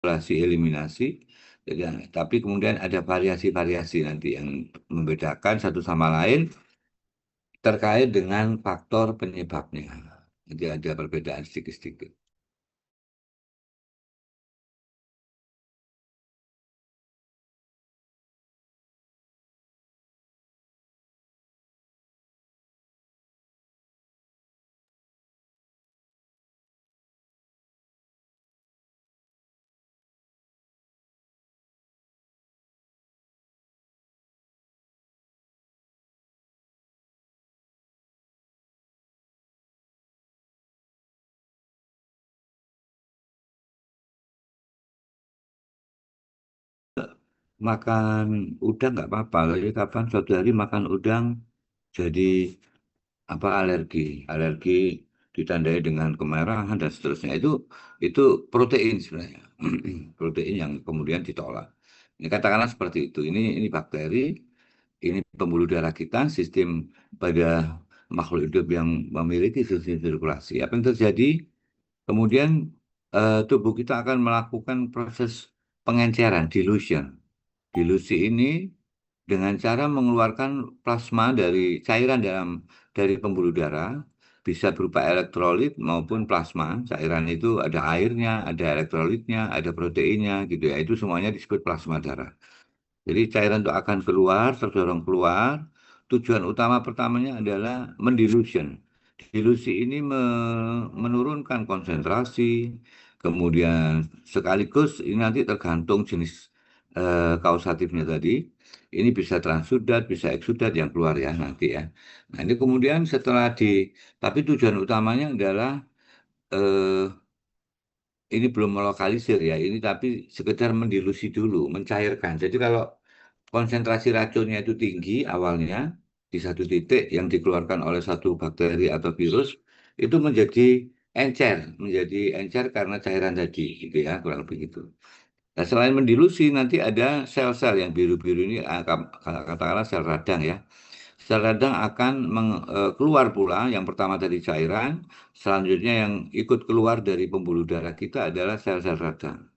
isolasi eliminasi. Jadi, tapi kemudian ada variasi-variasi nanti yang membedakan satu sama lain terkait dengan faktor penyebabnya. Jadi ada perbedaan sedikit-sedikit. Makan udang nggak apa-apa. Jadi kapan suatu hari makan udang jadi apa alergi ditandai dengan kemerahan dan seterusnya itu protein sebenarnya. Protein yang kemudian ditolak. Ini katakanlah seperti itu. Ini bakteri, ini pembuluh darah kita, sistem pada makhluk hidup yang memiliki sistem sirkulasi. Apa yang terjadi? Kemudian tubuh kita akan melakukan proses pengenceran, dilution. Dilusi ini dengan cara mengeluarkan plasma dari cairan dari pembuluh darah, bisa berupa elektrolit maupun plasma. Cairan itu ada airnya, ada elektrolitnya, ada proteinnya gitu ya. Itu semuanya disebut plasma darah. Jadi cairan itu akan keluar, terdorong keluar. Tujuan utama pertamanya adalah mendilution. Dilusi ini menurunkan konsentrasi, kemudian sekaligus ini nanti tergantung jenis kausatifnya tadi. Ini bisa transudat, bisa eksudat yang keluar ya nanti ya. Nah ini kemudian tapi tujuan utamanya adalah eh, ini belum melokalisir ya, ini tapi sekedar mendilusi dulu, mencairkan. Jadi kalau konsentrasi racunnya itu tinggi awalnya di satu titik yang dikeluarkan oleh satu bakteri atau virus, itu menjadi encer karena cairan tadi, gitu ya, kurang lebih gitu. Nah, selain mendilusi, nanti ada sel-sel yang biru-biru ini, katakanlah sel radang ya. Sel radang akan keluar pula, yang pertama tadi cairan, selanjutnya yang ikut keluar dari pembuluh darah kita adalah sel-sel radang.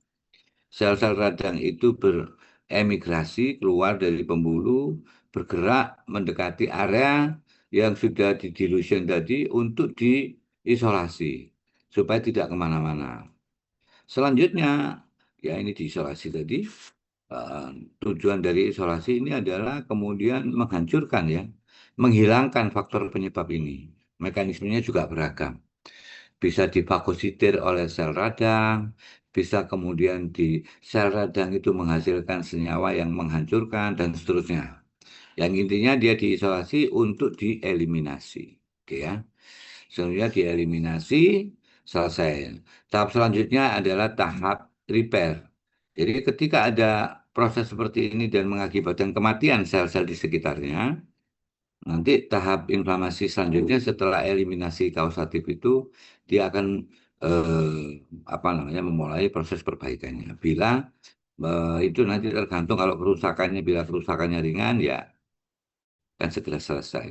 Sel-sel radang itu beremigrasi keluar dari pembuluh, bergerak mendekati area yang sudah didilution tadi untuk diisolasi, supaya tidak kemana-mana. Selanjutnya, ya ini diisolasi tadi, eh, tujuan dari isolasi ini adalah kemudian menghancurkan ya, menghilangkan faktor penyebab ini. Mekanismenya juga beragam. Bisa difagositir oleh sel radang, bisa kemudian di sel radang itu menghasilkan senyawa yang menghancurkan dan seterusnya. Yang intinya dia diisolasi untuk dieliminasi. Oke ya. Selanjutnya dieliminasi, selesai. Tahap selanjutnya adalah tahap repair. Jadi ketika ada proses seperti ini dan mengakibatkan kematian sel-sel di sekitarnya, nanti tahap inflamasi selanjutnya setelah eliminasi kausatif itu dia akan apa namanya memulai proses perbaikannya. Bila itu nanti tergantung kalau bila kerusakannya ringan ya kan segera selesai.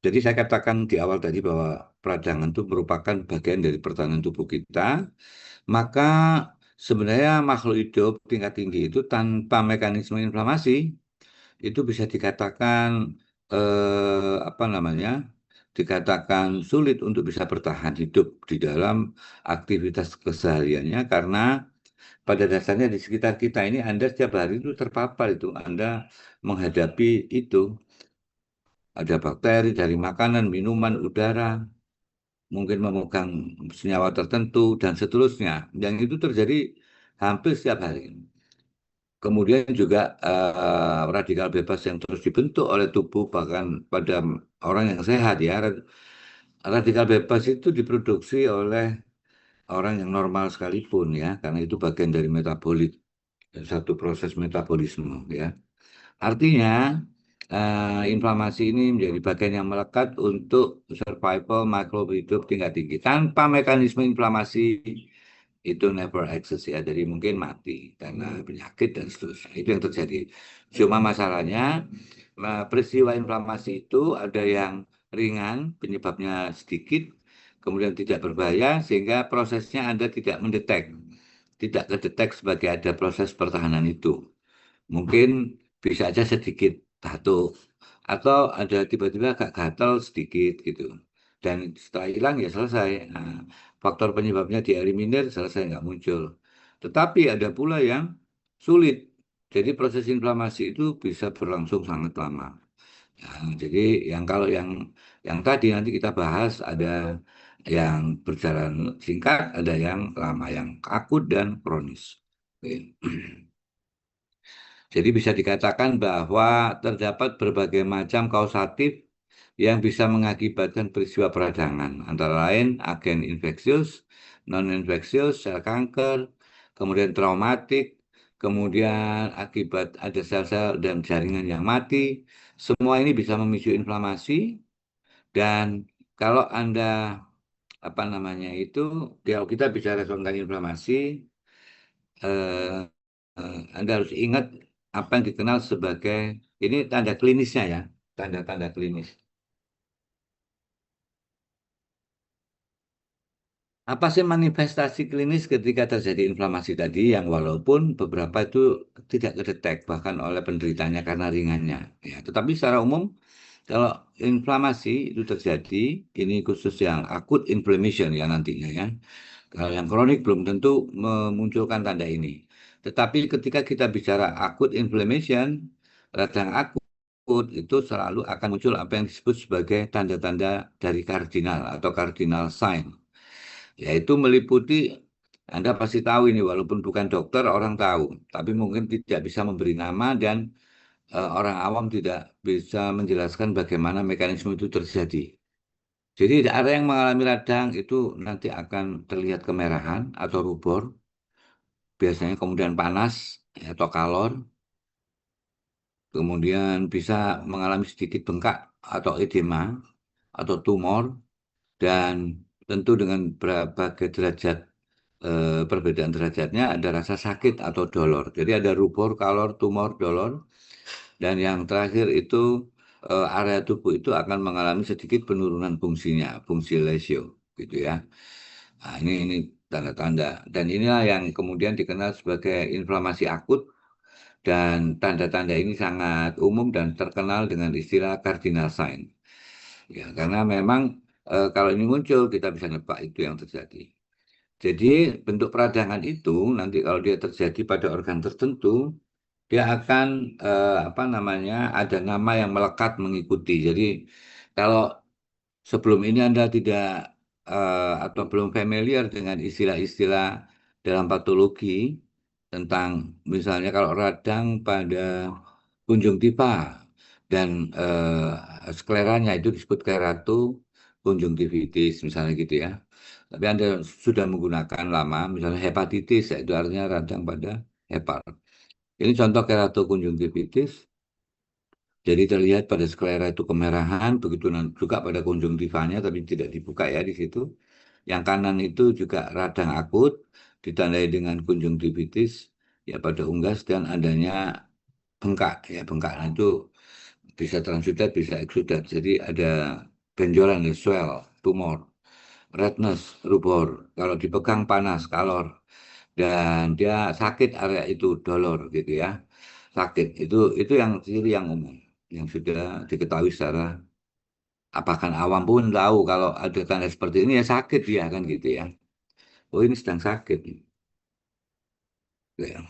Jadi saya katakan di awal tadi bahwa peradangan itu merupakan bagian dari pertahanan tubuh kita, maka sebenarnya makhluk hidup tingkat tinggi itu tanpa mekanisme inflamasi itu bisa dikatakan apa namanya? Dikatakan sulit untuk bisa bertahan hidup di dalam aktivitas kesehariannya karena pada dasarnya di sekitar kita ini Anda setiap hari itu terpapar itu Anda menghadapi itu ada bakteri dari makanan, minuman, udara, mungkin memegang senyawa tertentu dan seterusnya. Yang itu terjadi hampir setiap hari. Kemudian juga radikal bebas yang terus dibentuk oleh tubuh bahkan pada orang yang sehat ya. Radikal bebas itu diproduksi oleh orang yang normal sekalipun ya, karena itu bagian dari metabolit, satu proses metabolisme ya. Artinya inflamasi ini menjadi bagian yang melekat untuk survival makhluk hidup tingkat tinggi. Tanpa mekanisme inflamasi itu never access ya, jadi mungkin mati karena penyakit dan seterusnya. Itu yang terjadi. Cuma masalahnya peristiwa inflamasi itu ada yang ringan, penyebabnya sedikit, kemudian tidak berbahaya, sehingga prosesnya Anda tidak mendetek, tidak kedetek sebagai ada proses pertahanan itu. Mungkin bisa aja sedikit batuk, atau ada tiba-tiba agak gatal sedikit gitu. Dan setelah hilang ya selesai. Nah, faktor penyebabnya dieliminir, selesai nggak muncul. Tetapi ada pula yang sulit. Jadi proses inflamasi itu bisa berlangsung sangat lama. Nah, jadi kalau yang tadi nanti kita bahas ada yang berjalan singkat, ada yang lama, yang akut dan kronis. Oke. Jadi bisa dikatakan bahwa terdapat berbagai macam kausatif yang bisa mengakibatkan peristiwa peradangan, antara lain agen infeksius, non-infeksius, sel kanker, kemudian traumatik, kemudian akibat ada sel-sel dan jaringan yang mati. Semua ini bisa memicu inflamasi dan kalau Anda apa namanya itu, kalau kita bicara tentang inflamasi, eh, Anda harus ingat apa yang dikenal sebagai ini tanda klinisnya ya, tanda-tanda klinis. Apa sih manifestasi klinis ketika terjadi inflamasi tadi yang walaupun beberapa itu tidak kedetek bahkan oleh penderitanya karena ringannya ya, tetapi secara umum kalau inflamasi itu terjadi ini khusus yang akut inflammation ya nantinya ya. Kalau yang kronik belum tentu memunculkan tanda ini. Tetapi ketika kita bicara akut inflammation, radang akut itu selalu akan muncul apa yang disebut sebagai tanda-tanda dari kardinal atau cardinal sign. Yaitu meliputi, Anda pasti tahu ini walaupun bukan dokter, orang tahu. Tapi mungkin tidak bisa memberi nama dan orang awam tidak bisa menjelaskan bagaimana mekanisme itu terjadi. Jadi ada yang mengalami radang itu nanti akan terlihat kemerahan atau rubor, biasanya kemudian panas atau kalor, kemudian bisa mengalami sedikit bengkak atau edema atau tumor, dan tentu dengan berbagai derajat perbedaan derajatnya ada rasa sakit atau dolor. Jadi ada rubor, kalor, tumor, dolor, dan yang terakhir itu area tubuh itu akan mengalami sedikit penurunan fungsinya, fungsi lesio, gitu ya. Nah, ini tanda-tanda. Dan inilah yang kemudian dikenal sebagai inflamasi akut dan tanda-tanda ini sangat umum dan terkenal dengan istilah cardinal sign. Ya, karena memang kalau ini muncul kita bisa nebak itu yang terjadi. Jadi bentuk peradangan itu nanti kalau dia terjadi pada organ tertentu, dia akan apa namanya ada nama yang melekat mengikuti. Jadi kalau sebelum ini Anda tidak atau belum familiar dengan istilah-istilah dalam patologi tentang misalnya kalau radang pada konjungtiva dan skleranya itu disebut keratokonjungtivitis misalnya gitu ya. Tapi Anda sudah menggunakan lama, misalnya hepatitis, itu artinya radang pada hepar. Ini contoh keratokonjungtivitis. Jadi terlihat pada sklera itu kemerahan, begitu juga pada konjungtivanya, tapi tidak dibuka ya di situ. Yang kanan itu juga radang akut, ditandai dengan konjungtivitis, ya pada unggas dan adanya bengkak. Ya bengkak itu bisa transudat, bisa eksudat. Jadi ada benjolan, ya, swell, tumor, redness, rubor. Kalau dipegang panas, kalor, dan dia sakit area itu dolor gitu ya, sakit itu yang ciri yang umum yang sudah diketahui secara apakah awam pun tahu kalau ada tanda seperti ini ya sakit dia kan gitu ya, oh ini sedang sakit. Ya.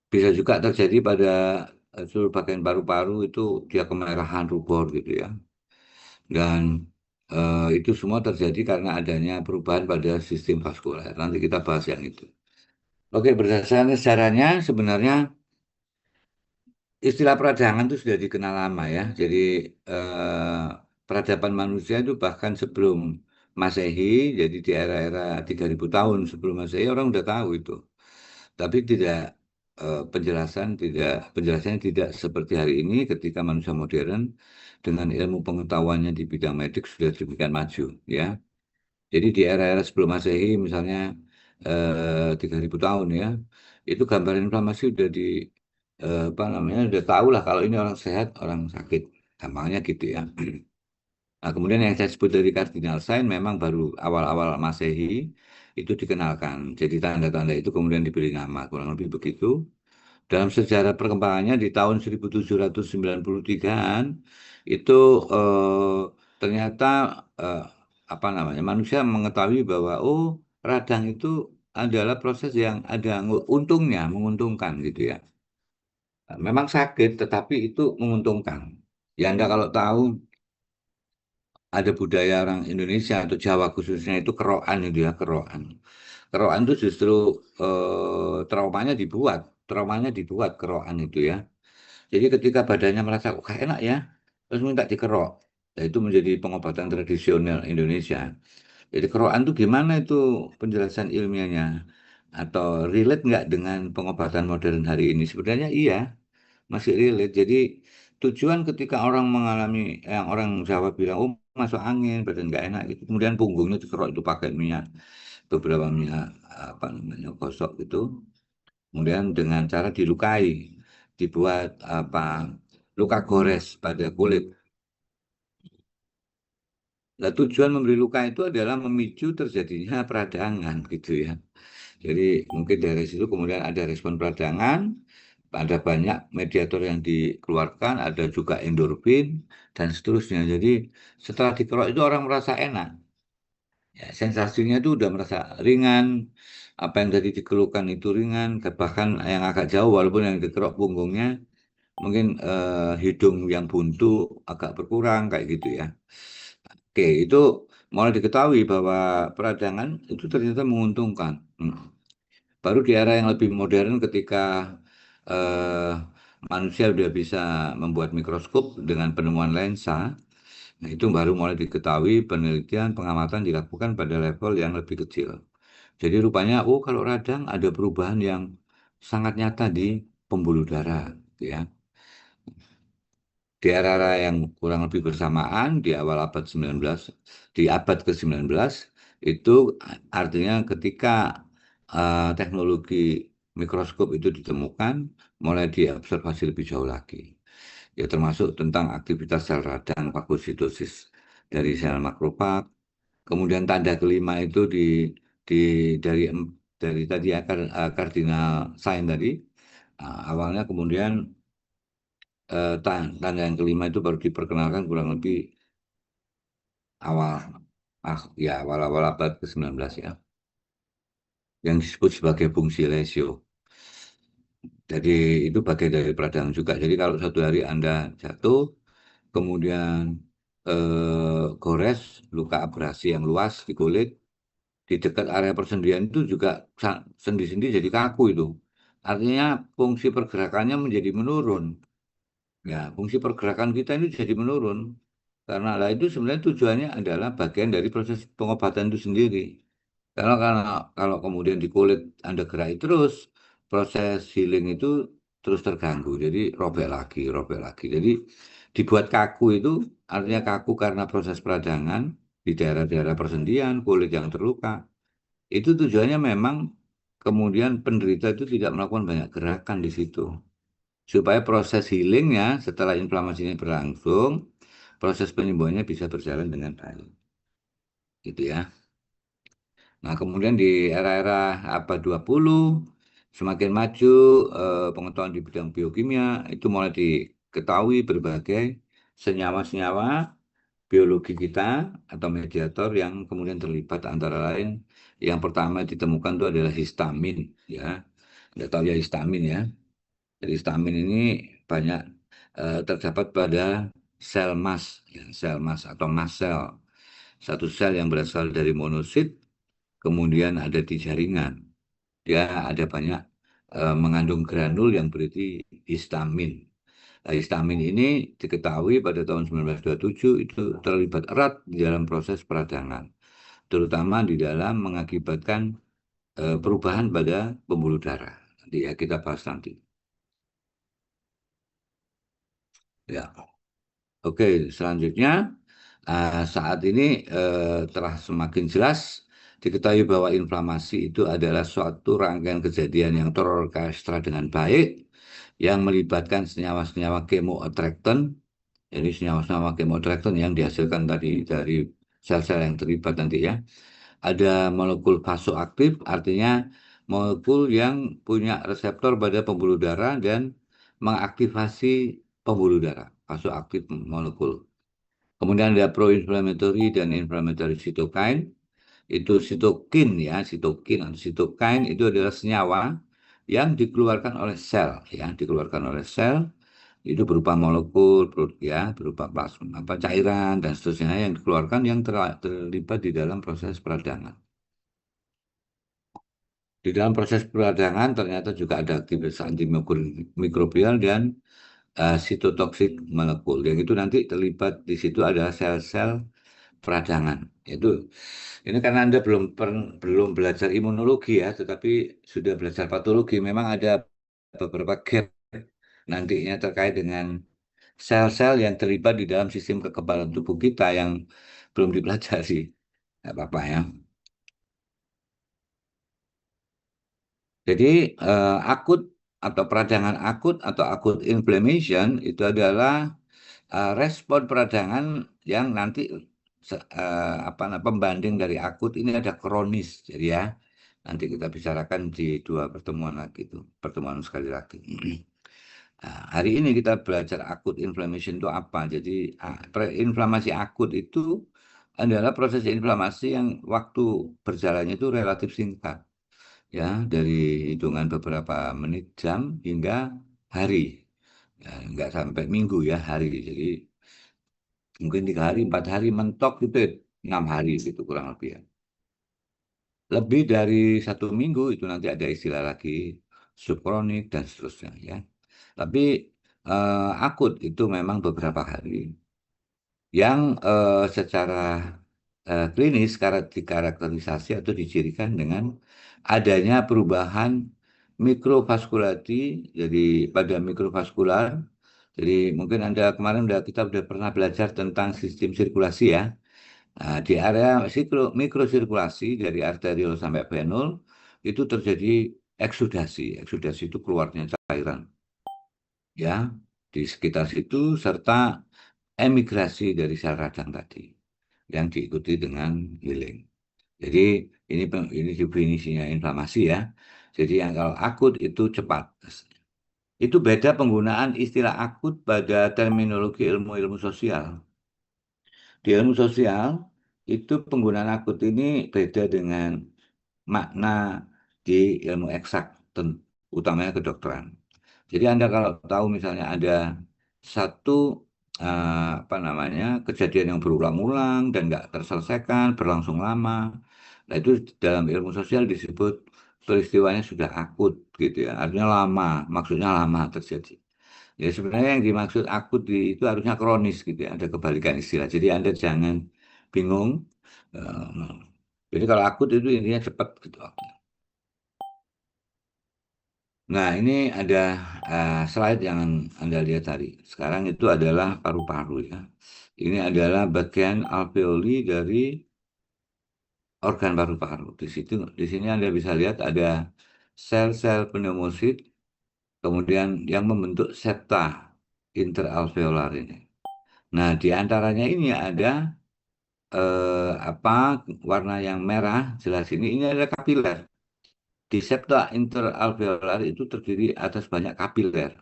Bisa juga terjadi pada seluruh bagian paru-paru itu dia kemerahan rubor gitu ya, dan itu semua terjadi karena adanya perubahan pada sistem vaskuler. Nanti kita bahas yang itu. Oke, berdasarkan sejarahnya sebenarnya istilah peradangan itu sudah dikenal lama ya. Jadi peradaban manusia itu bahkan sebelum Masehi, jadi di era-era 3000 tahun sebelum Masehi orang udah tahu itu. Tapi tidak penjelasannya tidak seperti hari ini ketika manusia modern dengan ilmu pengetahuannya di bidang medik sudah demikian maju ya. Jadi di era-era sebelum Masehi misalnya 3.000 tahun ya. Itu gambar inflamasi udah di apa namanya udah tahu lah kalau ini orang sehat, orang sakit. Gampangnya gitu ya. Nah, kemudian yang saya sebut dari cardinal sign memang baru awal-awal Masehi itu dikenalkan. Jadi tanda-tanda itu kemudian diberi nama, kurang lebih begitu. Dalam sejarah perkembangannya di tahun 1793-an itu ternyata eh, apa namanya manusia mengetahui bahwa oh radang itu adalah proses yang ada untungnya, menguntungkan gitu ya. Memang sakit, tetapi itu menguntungkan. Ya Anda kalau tahu ada budaya orang Indonesia atau Jawa khususnya itu keroan itu ya keroan. Keroan itu justru traumanya dibuat keroan itu ya. Jadi ketika badannya merasa kok gak enak ya, terus minta dikerok. Nah, itu menjadi pengobatan tradisional Indonesia. Jadi kerokan itu gimana itu penjelasan ilmiahnya? Atau relate nggak dengan pengobatan modern hari ini? Sebenarnya iya, masih relate. Jadi tujuan ketika orang mengalami, yang orang Jawa bilang, oh masuk angin, badan nggak enak, gitu. Kemudian punggungnya dikerok itu pakai minyak, beberapa minyak apa namanya gosok gitu. Kemudian dengan cara dilukai, dibuat apa luka gores pada kulit. Nah, tujuan memberi luka itu adalah memicu terjadinya peradangan gitu ya. Jadi mungkin dari situ kemudian ada respon peradangan, ada banyak mediator yang dikeluarkan, ada juga endorfin dan seterusnya. Jadi setelah dikerok itu orang merasa enak. Ya, sensasinya itu udah merasa ringan, apa yang tadi dikeluhkan itu ringan, bahkan yang agak jauh walaupun yang dikerok punggungnya mungkin hidung yang buntu agak berkurang kayak gitu ya. Oke, itu mulai diketahui bahwa peradangan itu ternyata menguntungkan. Baru di era yang lebih modern ketika eh, manusia sudah bisa membuat mikroskop dengan penemuan lensa, nah itu baru mulai diketahui penelitian pengamatan dilakukan pada level yang lebih kecil. Jadi rupanya, oh kalau radang ada perubahan yang sangat nyata di pembuluh darah, ya. Di era-era yang kurang lebih bersamaan di awal abad 19, di abad ke-19, itu artinya ketika teknologi mikroskop itu ditemukan, mulai diobservasi lebih jauh lagi. Ya termasuk tentang aktivitas sel radang fagositosis dari sel makrofag. Kemudian tanda kelima itu di dari dari tadi cardinal sign tadi. Awalnya kemudian tanda yang kelima itu baru diperkenalkan kurang lebih awal ya awal-awal abad ke-19 ya yang disebut sebagai fungsi lesio. Jadi itu bagian dari peradangan juga. Jadi kalau satu hari Anda jatuh kemudian gores luka abrasi yang luas di kulit di dekat area persendian itu juga sendi-sendi jadi kaku itu. Artinya fungsi pergerakannya menjadi menurun. Ya, fungsi pergerakan kita ini jadi menurun. Karena lah itu sebenarnya tujuannya adalah bagian dari proses pengobatan itu sendiri. Kalau kemudian di kulit Anda gerai terus, proses healing itu terus terganggu. Jadi robek lagi, robek lagi. Jadi dibuat kaku itu artinya kaku karena proses peradangan di daerah-daerah persendian, kulit yang terluka. Itu tujuannya memang kemudian penderita itu tidak melakukan banyak gerakan di situ supaya proses healingnya setelah inflamasinya berlangsung, proses penyembuhannya bisa berjalan dengan baik. Gitu ya. Nah, kemudian di era-era abad 20, semakin maju pengetahuan di bidang biokimia itu mulai diketahui berbagai senyawa-senyawa biologi kita atau mediator yang kemudian terlibat antara lain yang pertama ditemukan itu adalah histamin ya. Anda tahu ya histamin ya. Jadi histamin ini banyak terdapat pada sel mast, ya, sel mast atau mast cell. Satu sel yang berasal dari monosit, kemudian ada di jaringan. Dia ada banyak mengandung granul yang berarti histamin. Nah, histamin ini diketahui pada tahun 1927 itu terlibat erat di dalam proses peradangan, terutama di dalam mengakibatkan perubahan pada pembuluh darah. Nanti ya kita bahas nanti. Ya. Oke, selanjutnya saat ini telah semakin jelas Diketahui bahwa inflamasi itu adalah suatu rangkaian kejadian yang terorkestrasi dengan baik, yang melibatkan senyawa-senyawa kemoattractant. Jadi senyawa-senyawa kemoattractant yang dihasilkan tadi dari sel-sel yang terlibat nanti ya. Ada molekul vasoaktif, artinya molekul yang punya reseptor pada pembuluh darah dan mengaktifasi pembuluh darah, vasoaktif molekul. Kemudian ada pro-inflammatory dan inflammatory cytokine. Itu sitokin ya, sitokin atau sitokin itu adalah senyawa yang dikeluarkan oleh sel, ya, dikeluarkan oleh sel itu berupa molekul, ya, berupa plasma, apa cairan dan seterusnya yang dikeluarkan yang terlibat di dalam proses peradangan. Di dalam proses peradangan ternyata juga ada aktivitas antimikrobial dan sitotoksik molekul. Yang itu nanti terlibat di situ adalah sel-sel peradangan. Itu ini karena Anda belum belajar imunologi ya, tetapi sudah belajar patologi. Memang ada beberapa gap nantinya terkait dengan sel-sel yang terlibat di dalam sistem kekebalan tubuh kita yang belum dipelajari. Nggak apa-apa ya. Jadi akut atau peradangan akut atau akut inflammation itu adalah respon peradangan yang nanti pembanding dari akut ini ada kronis. Jadi ya nanti kita bicarakan di dua pertemuan lagi itu, pertemuan sekali lagi. Nah, hari ini kita belajar akut inflammation itu apa. Jadi inflamasi akut itu adalah proses inflamasi yang waktu berjalannya itu relatif singkat ya dari hitungan beberapa menit jam hingga hari ya, nggak sampai minggu ya hari jadi mungkin 3 hari 4 hari mentok gitu 6 hari gitu kurang lebih ya lebih dari 1 minggu itu nanti ada istilah lagi subkronik dan seterusnya ya tapi akut itu memang beberapa hari yang secara klinis dikarakterisasi atau dicirikan dengan adanya perubahan mikrovaskulasi, jadi pada mikrovaskular. Jadi mungkin Anda kemarin kita sudah pernah belajar tentang sistem sirkulasi ya. Nah, di area mikrosirkulasi dari arteriol sampai venul itu terjadi eksudasi. Eksudasi itu keluarnya cairan ya di sekitar situ serta emigrasi dari sel radang tadi yang diikuti dengan healing. Jadi ini definisinya inflamasi ya. Jadi yang kalau akut itu cepat. Itu beda penggunaan istilah akut pada terminologi ilmu-ilmu sosial. Di ilmu sosial itu penggunaan akut ini beda dengan makna di ilmu eksak, utamanya kedokteran. Jadi Anda kalau tahu misalnya ada satu kejadian yang berulang-ulang dan nggak terselesaikan, berlangsung lama, nah itu dalam ilmu sosial disebut peristiwanya sudah akut gitu ya, artinya lama, maksudnya lama terjadi. Ya sebenarnya yang dimaksud akut itu harusnya kronis gitu ya, ada kebalikan istilah. Jadi Anda jangan bingung. Eh, Jadi kalau akut itu intinya cepat gitu. Nah, ini ada slide yang Anda lihat tadi. Sekarang itu adalah paru-paru ya. Ini adalah bagian alveoli dari organ paru-paru. Di sini Anda bisa lihat ada sel-sel pneumosit, kemudian yang membentuk septa interalveolar ini. Nah, di antaranya ini ada warna yang merah jelas ini adalah kapiler. Di septa interalveolar itu terdiri atas banyak kapiler.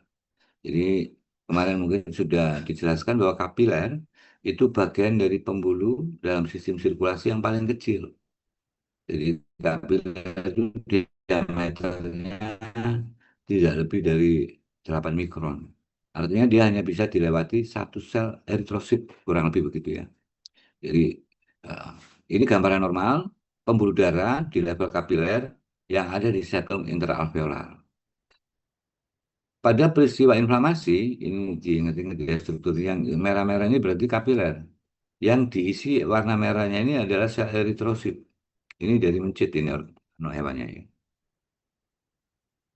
Jadi kemarin mungkin sudah dijelaskan bahwa kapiler itu bagian dari pembuluh dalam sistem sirkulasi yang paling kecil. Jadi kapiler itu diameternya tidak lebih dari 8 mikron. Artinya dia hanya bisa dilewati satu sel eritrosit, kurang lebih begitu ya. Jadi eh, ini gambaran normal pembuluh darah di level kapiler yang ada di septum interalveolar. Pada peristiwa inflamasi, ini diingat-ingat ya struktur yang merah-merah ini berarti kapiler. Yang diisi warna merahnya ini adalah sel eritrosit. Ini dari mencit ini hewannya ya.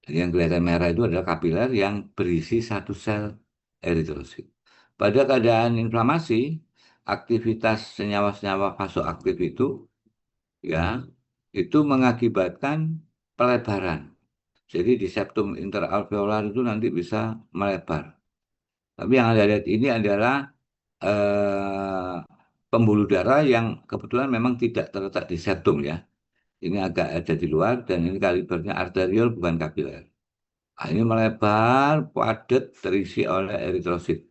Jadi yang kelihatan merah itu adalah kapiler yang berisi satu sel eritrosit. Pada keadaan inflamasi, aktivitas senyawa-senyawa vasoaktif itu ya itu mengakibatkan pelebaran. Jadi di septum interalveolar itu nanti bisa melebar. Tapi yang Anda lihat ini adalah eh, pembuluh darah yang kebetulan memang tidak terletak di septum ya. Ini agak ada di luar dan ini kalibernya arteriol bukan kapiler. Nah, ini melebar, padat, terisi oleh eritrosit.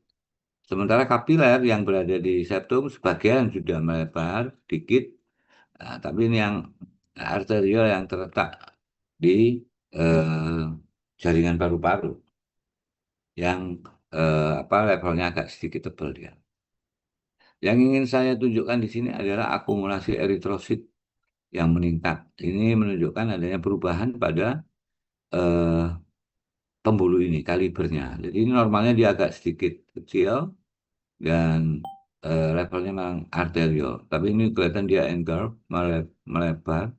Sementara kapiler yang berada di septum sebagian sudah melebar dikit. Nah, tapi ini yang arteriol yang terletak di eh, jaringan paru-paru yang apa levelnya agak sedikit tebal dia. Yang ingin saya tunjukkan di sini adalah akumulasi eritrosit yang meningkat. Ini menunjukkan adanya perubahan pada eh, pembuluh ini, kalibernya. Jadi ini normalnya dia agak sedikit kecil dan levelnya memang arterial. Tapi ini kelihatan dia engulf, melebar,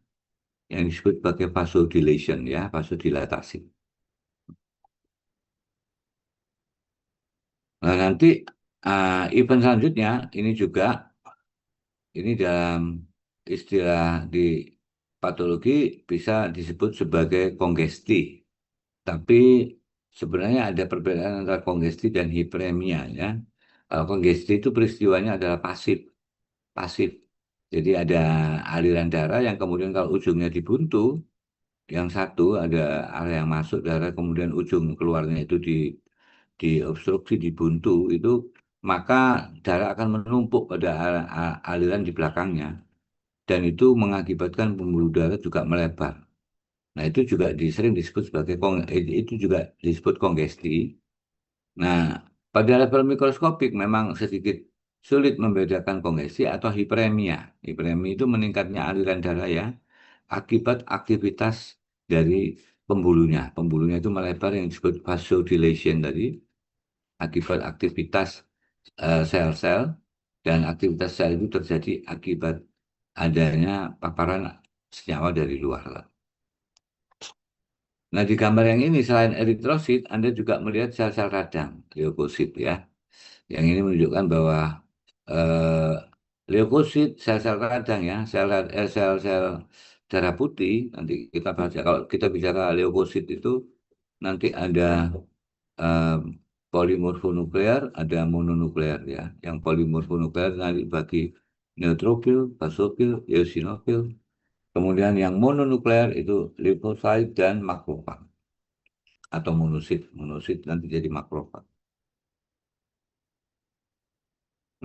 yang disebut sebagai vasodilation ya, vasodilatasi. Nah, nanti event selanjutnya ini juga ini dalam istilah di patologi bisa disebut sebagai kongesti. Tapi sebenarnya ada perbedaan antara kongesti dan hiperemia ya. Kongesti itu peristiwanya adalah pasif, pasif. Jadi ada aliran darah yang kemudian kalau ujungnya dibuntu, yang satu ada area yang masuk darah kemudian ujung keluarnya itu diobstruksi, dibuntu itu, maka darah akan menumpuk pada aliran di belakangnya dan itu mengakibatkan pembuluh darah juga melebar. Nah, itu juga sering disebut sebagai itu juga disebut kongesti. Nah, pada level mikroskopik memang sedikit sulit membedakan kongesti atau hiperemia. Hiperemia itu meningkatnya aliran darah ya akibat aktivitas dari pembuluhnya. Pembuluhnya itu melebar yang disebut vasodilation tadi akibat aktivitas sel-sel dan aktivitas sel itu terjadi akibat adanya paparan senyawa dari luar. Nah, di gambar yang ini selain eritrosit, Anda juga melihat sel-sel radang, leukosit ya. Yang ini menunjukkan bahwa eh, leukosit, sel-sel radang ya, sel-sel darah putih, nanti kita baca. Kalau kita bicara leukosit itu nanti ada eh, polimorfonuklear, ada mononuklear ya. Yang polimorfonuklear nanti bagi neutrofil, basofil, eosinofil. Kemudian yang mononuklear itu limfosit dan makrofag atau monosit. Monosit nanti jadi makrofag.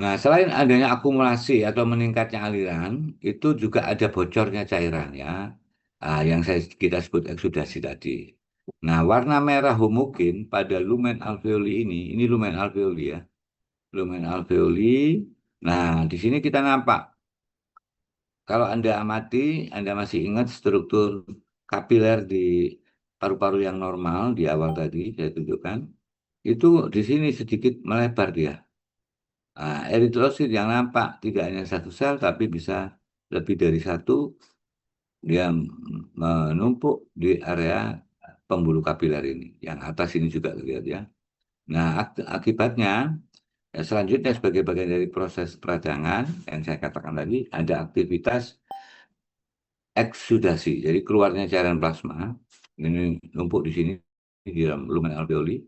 Nah, selain adanya akumulasi atau meningkatnya aliran, itu juga ada bocornya cairan ya. Yang kita sebut eksudasi tadi. Nah, warna merah homogen pada lumen alveoli ini lumen alveoli ya. Lumen alveoli. Nah, di sini kita nampak. Kalau Anda amati, Anda masih ingat struktur kapiler di paru-paru yang normal di awal tadi saya tunjukkan. Itu di sini sedikit melebar dia. Nah, eritrosit yang nampak tidak hanya satu sel, tapi bisa lebih dari satu, dia menumpuk di area pembuluh kapiler ini. Yang atas ini juga lihat ya. Nah, akibatnya ya, selanjutnya sebagai bagian dari proses peradangan yang saya katakan tadi, ada aktivitas eksudasi. Jadi keluarnya cairan plasma, ini numpuk di sini, di dalam lumen alveoli.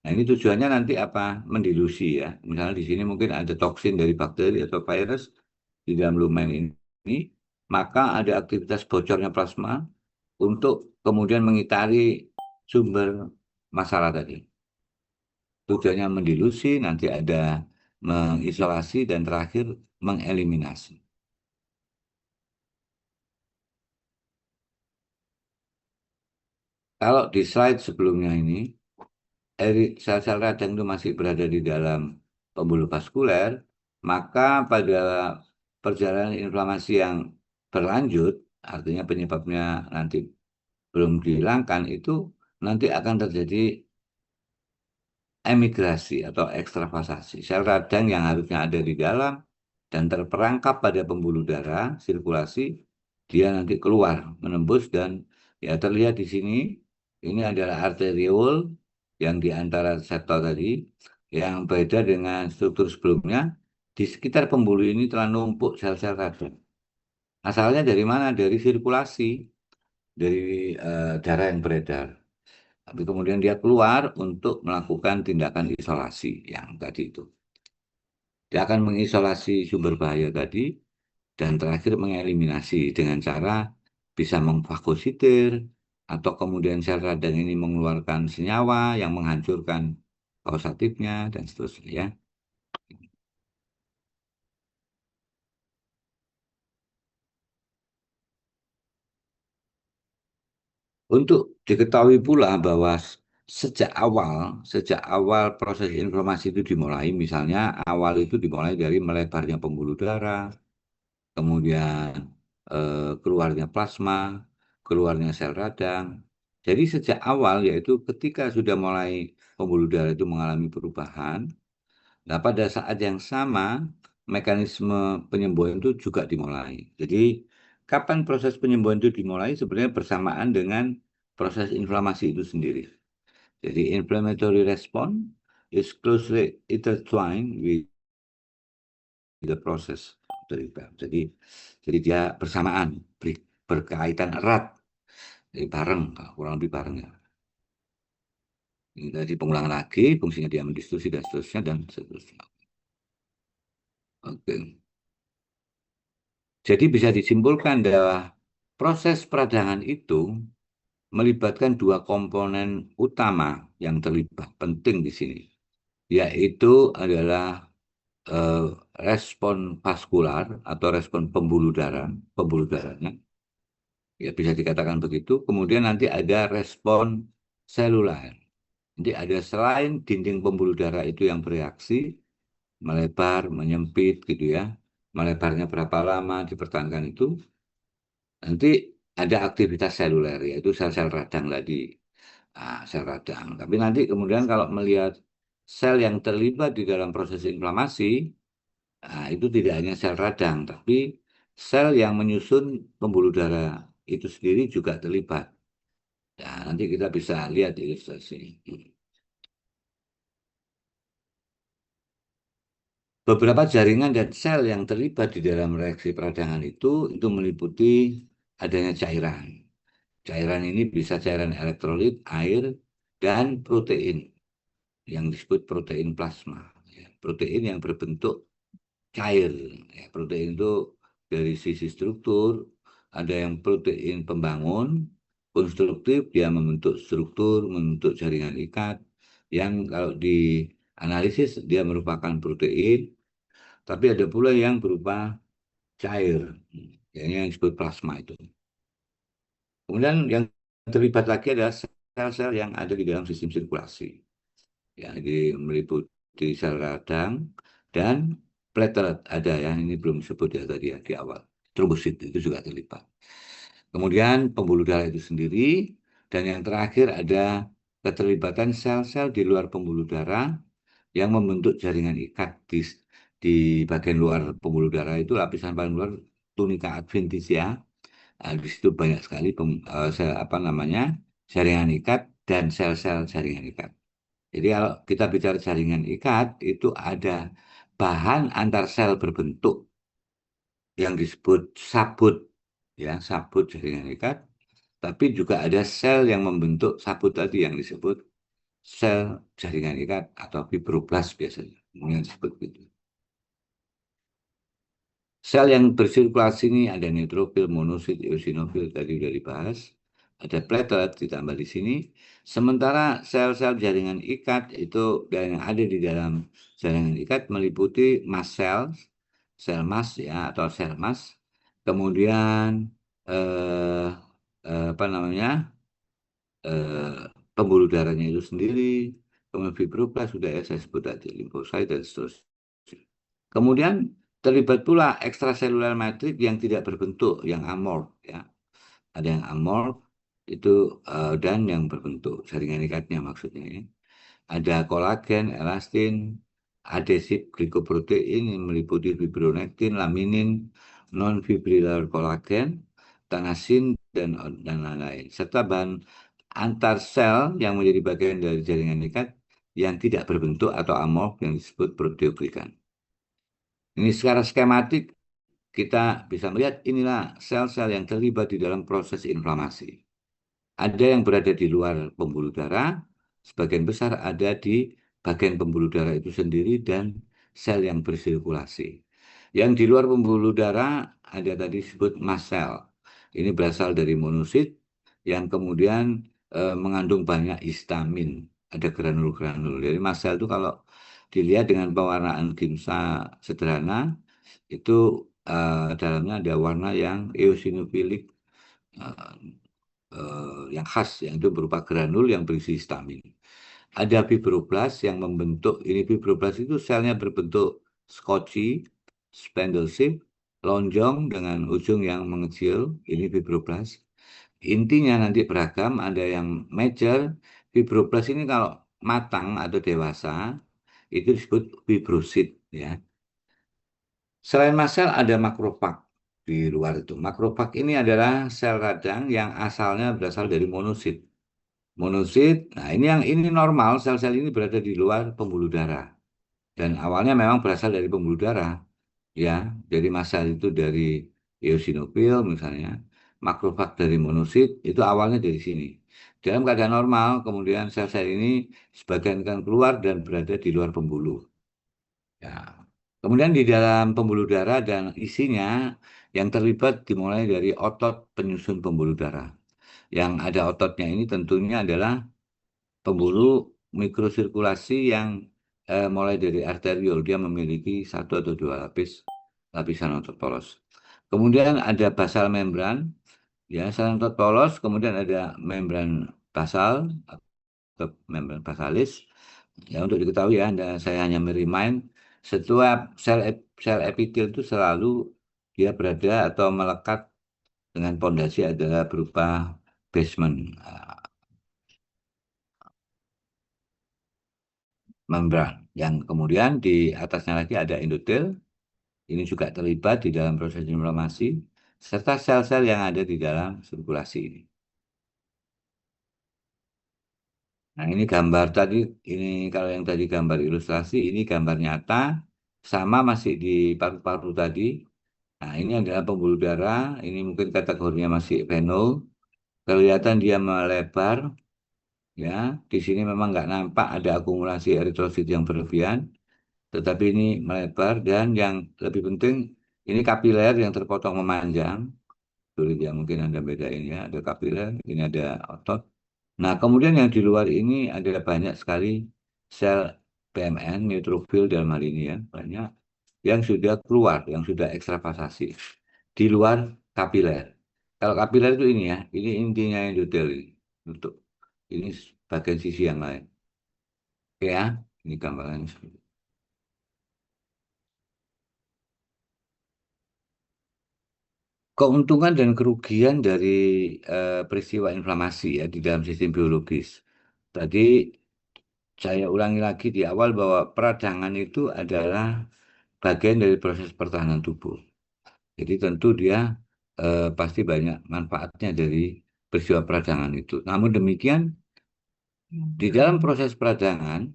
Nah, ini tujuannya nanti apa? Mendilusi ya. Misalnya di sini mungkin ada toksin dari bakteri atau virus di dalam lumen ini, maka ada aktivitas bocornya plasma untuk kemudian mengitari sumber masalah tadi. Tujuannya mendilusi, nanti ada mengisolasi dan terakhir mengeliminasi. Kalau di slide sebelumnya ini, sel-sel radang itu masih berada di dalam pembuluh vaskuler, maka pada perjalanan inflamasi yang berlanjut, artinya penyebabnya nanti belum dihilangkan, itu nanti akan terjadi emigrasi atau ekstravasasi. Sel radang yang harusnya ada di dalam dan terperangkap pada pembuluh darah, sirkulasi, dia nanti keluar, menembus dan ya terlihat di sini, ini adalah arteriol yang di antara septal tadi, yang beda dengan struktur sebelumnya, di sekitar pembuluh ini telah numpuk sel-sel radang. Asalnya dari mana? Dari sirkulasi, dari darah yang beredar. Tapi kemudian dia keluar untuk melakukan tindakan isolasi yang tadi itu. Dia akan mengisolasi sumber bahaya tadi dan terakhir mengeliminasi dengan cara bisa memfagositir atau kemudian sel radang ini mengeluarkan senyawa yang menghancurkan kausatifnya dan seterusnya ya. Untuk diketahui pula bahwa sejak awal proses inflamasi itu dimulai, misalnya awal itu dimulai dari melebarnya pembuluh darah, kemudian keluarnya plasma, keluarnya sel radang. Jadi sejak awal yaitu ketika sudah mulai pembuluh darah itu mengalami perubahan, nah pada saat yang sama mekanisme penyembuhan itu juga dimulai. Jadi kapan proses penyembuhan itu dimulai sebenarnya bersamaan dengan proses inflamasi itu sendiri. Jadi inflammatory response is closely intertwined with the process dari Bell. Jadi dia bersamaan, berkaitan erat, jadi bareng, kurang lebih bareng ya. Ini tadi pengulangan lagi, fungsinya dia mendistorsi dan seterusnya dan seterusnya. Oke. Jadi bisa disimpulkan bahwa proses peradangan itu melibatkan dua komponen utama yang terlibat penting di sini, yaitu adalah eh, respon vaskular atau respon pembuluh darahnya. Ya, bisa dikatakan begitu. Kemudian nanti ada respon seluler. Jadi ada selain dinding pembuluh darah itu yang bereaksi, melebar, menyempit gitu ya. Melebarnya berapa lama dipertahankan itu. Nanti ada aktivitas seluler, yaitu sel-sel radang tadi. Sel radang. Tapi nanti kemudian kalau melihat sel yang terlibat di dalam proses inflamasi, itu tidak hanya sel radang, tapi sel yang menyusun pembuluh darah itu sendiri juga terlibat. Ya, nanti kita bisa lihat ilustrasi. Beberapa jaringan dan sel yang terlibat di dalam reaksi peradangan itu meliputi adanya cairan. Cairan ini bisa cairan elektrolit, air, dan protein yang disebut protein plasma. Ya, protein yang berbentuk cair. Ya, protein itu dari sisi struktur, ada yang protein pembangun, konstruktif, dia membentuk struktur, membentuk jaringan ikat, yang kalau dianalisis dia merupakan protein, tapi ada pula yang berupa cair, yang disebut plasma itu. Kemudian yang terlibat lagi adalah sel-sel yang ada di dalam sistem sirkulasi. Ya, jadi meliputi sel radang dan platelet ada ya, ini belum disebut ya tadi ya di awal. Trombosit itu juga terlibat. Kemudian pembuluh darah itu sendiri dan yang terakhir ada keterlibatan sel-sel di luar pembuluh darah yang membentuk jaringan ikat di bagian luar pembuluh darah itu lapisan paling luar tunika adventitia. Di situ banyak sekali apa namanya jaringan ikat dan sel-sel jaringan ikat. Jadi kalau kita bicara jaringan ikat, itu ada bahan antar sel berbentuk yang disebut sabut, ya sabut jaringan ikat. Tapi juga ada sel yang membentuk sabut tadi yang disebut sel jaringan ikat atau fibroblast biasanya, yang disebut gitu. Sel yang bersirkulasi ini ada neutrofil, monosit, eosinofil tadi sudah dibahas. Ada platelet ditambah di sini. Sementara sel-sel jaringan ikat itu dan yang ada di dalam jaringan ikat meliputi mast cells, sel mast ya atau sel mast. Kemudian eh, apa namanya eh, pembuluh darahnya itu sendiri. Kemudian fibroblast sudah ya saya sebut tadi limfosit dan seterusnya. Kemudian terlibat pula ekstraseluler matrik yang tidak berbentuk, yang amorf ya. Ada yang amorf itu dan yang berbentuk jaringan ikatnya maksudnya ya. Ada kolagen, elastin, adesif glikoprotein yang meliputi fibronektin, laminin, non-fibrilar kolagen, tanasin dan lain-lain. Serta bahan antar sel yang menjadi bagian dari jaringan ikat yang tidak berbentuk atau amorf yang disebut proteoglikan. Ini secara skematik kita bisa melihat inilah sel-sel yang terlibat di dalam proses inflamasi. Ada yang berada di luar pembuluh darah, sebagian besar ada di bagian pembuluh darah itu sendiri dan sel yang bersirkulasi. Yang di luar pembuluh darah ada tadi disebut mast cell. Ini berasal dari monosit yang kemudian mengandung banyak histamin, ada granul-granul. Jadi mast cell itu kalau dilihat dengan pewarnaan gimsa sederhana, itu dalamnya ada warna yang eosinofilik eh, yang khas, yang itu berupa granul yang berisi histamin. Ada fibroblas yang membentuk, ini fibroblas itu selnya berbentuk skoci, spindle shape, lonjong dengan ujung yang mengecil, ini fibroblas. Intinya nanti beragam, ada yang major, fibroblas ini kalau matang atau dewasa, itu disebut fibrosit, ya. Selain mast cell ada makrofag di luar itu. Makrofag ini adalah sel radang yang asalnya berasal dari monosit. Monosit, nah ini yang ini normal, sel-sel ini berada di luar pembuluh darah. Dan awalnya memang berasal dari pembuluh darah, ya. Jadi mast cell itu dari eosinofil misalnya, makrofag dari monosit, itu awalnya dari sini. Dalam keadaan normal, kemudian sel-sel ini sebagian kan keluar dan berada di luar pembuluh. Ya. Kemudian di dalam pembuluh darah dan isinya yang terlibat dimulai dari otot penyusun pembuluh darah. Yang ada ototnya ini tentunya adalah pembuluh mikrosirkulasi yang mulai dari arteriol. Dia memiliki satu atau dua lapisan otot poros. Kemudian ada basal membran, ya, selain otot poros, kemudian ada membran basal atau membran basalis. Ya, untuk diketahui ya, saya hanya merimain setiap sel epitel itu selalu dia berada atau melekat dengan pondasi adalah berupa basement membran. Yang kemudian di atasnya lagi ada endotel. Ini juga terlibat di dalam proses inflamasi serta sel-sel yang ada di dalam sirkulasi ini. Nah, ini gambar tadi, ini kalau yang tadi gambar ilustrasi, ini gambar nyata, sama masih di paru-paru tadi. Nah, ini adalah pembuluh darah, ini mungkin kategorinya masih venul. Kelihatan dia melebar, ya. Di sini memang nggak nampak ada akumulasi eritrosit yang berlebihan, tetapi ini melebar dan yang lebih penting, ini kapiler yang terpotong memanjang. Sulit ya, mungkin Anda bedain ya, ada kapiler, ini ada otot. Nah, kemudian yang di luar ini ada banyak sekali sel PMN, neutrofil dalam hal ini ya, banyak yang sudah keluar, yang sudah ekstravasasi di luar kapiler. Kalau kapiler itu ini ya, ini intinya endotel ini, untuk ini bagian sisi yang lain. Oke ya, ini gambarannya. Keuntungan dan kerugian dari peristiwa inflamasi ya di dalam sistem biologis. Tadi saya ulangi lagi di awal bahwa peradangan itu adalah bagian dari proses pertahanan tubuh. Jadi tentu dia pasti banyak manfaatnya dari peristiwa peradangan itu. Namun demikian, di dalam proses peradangan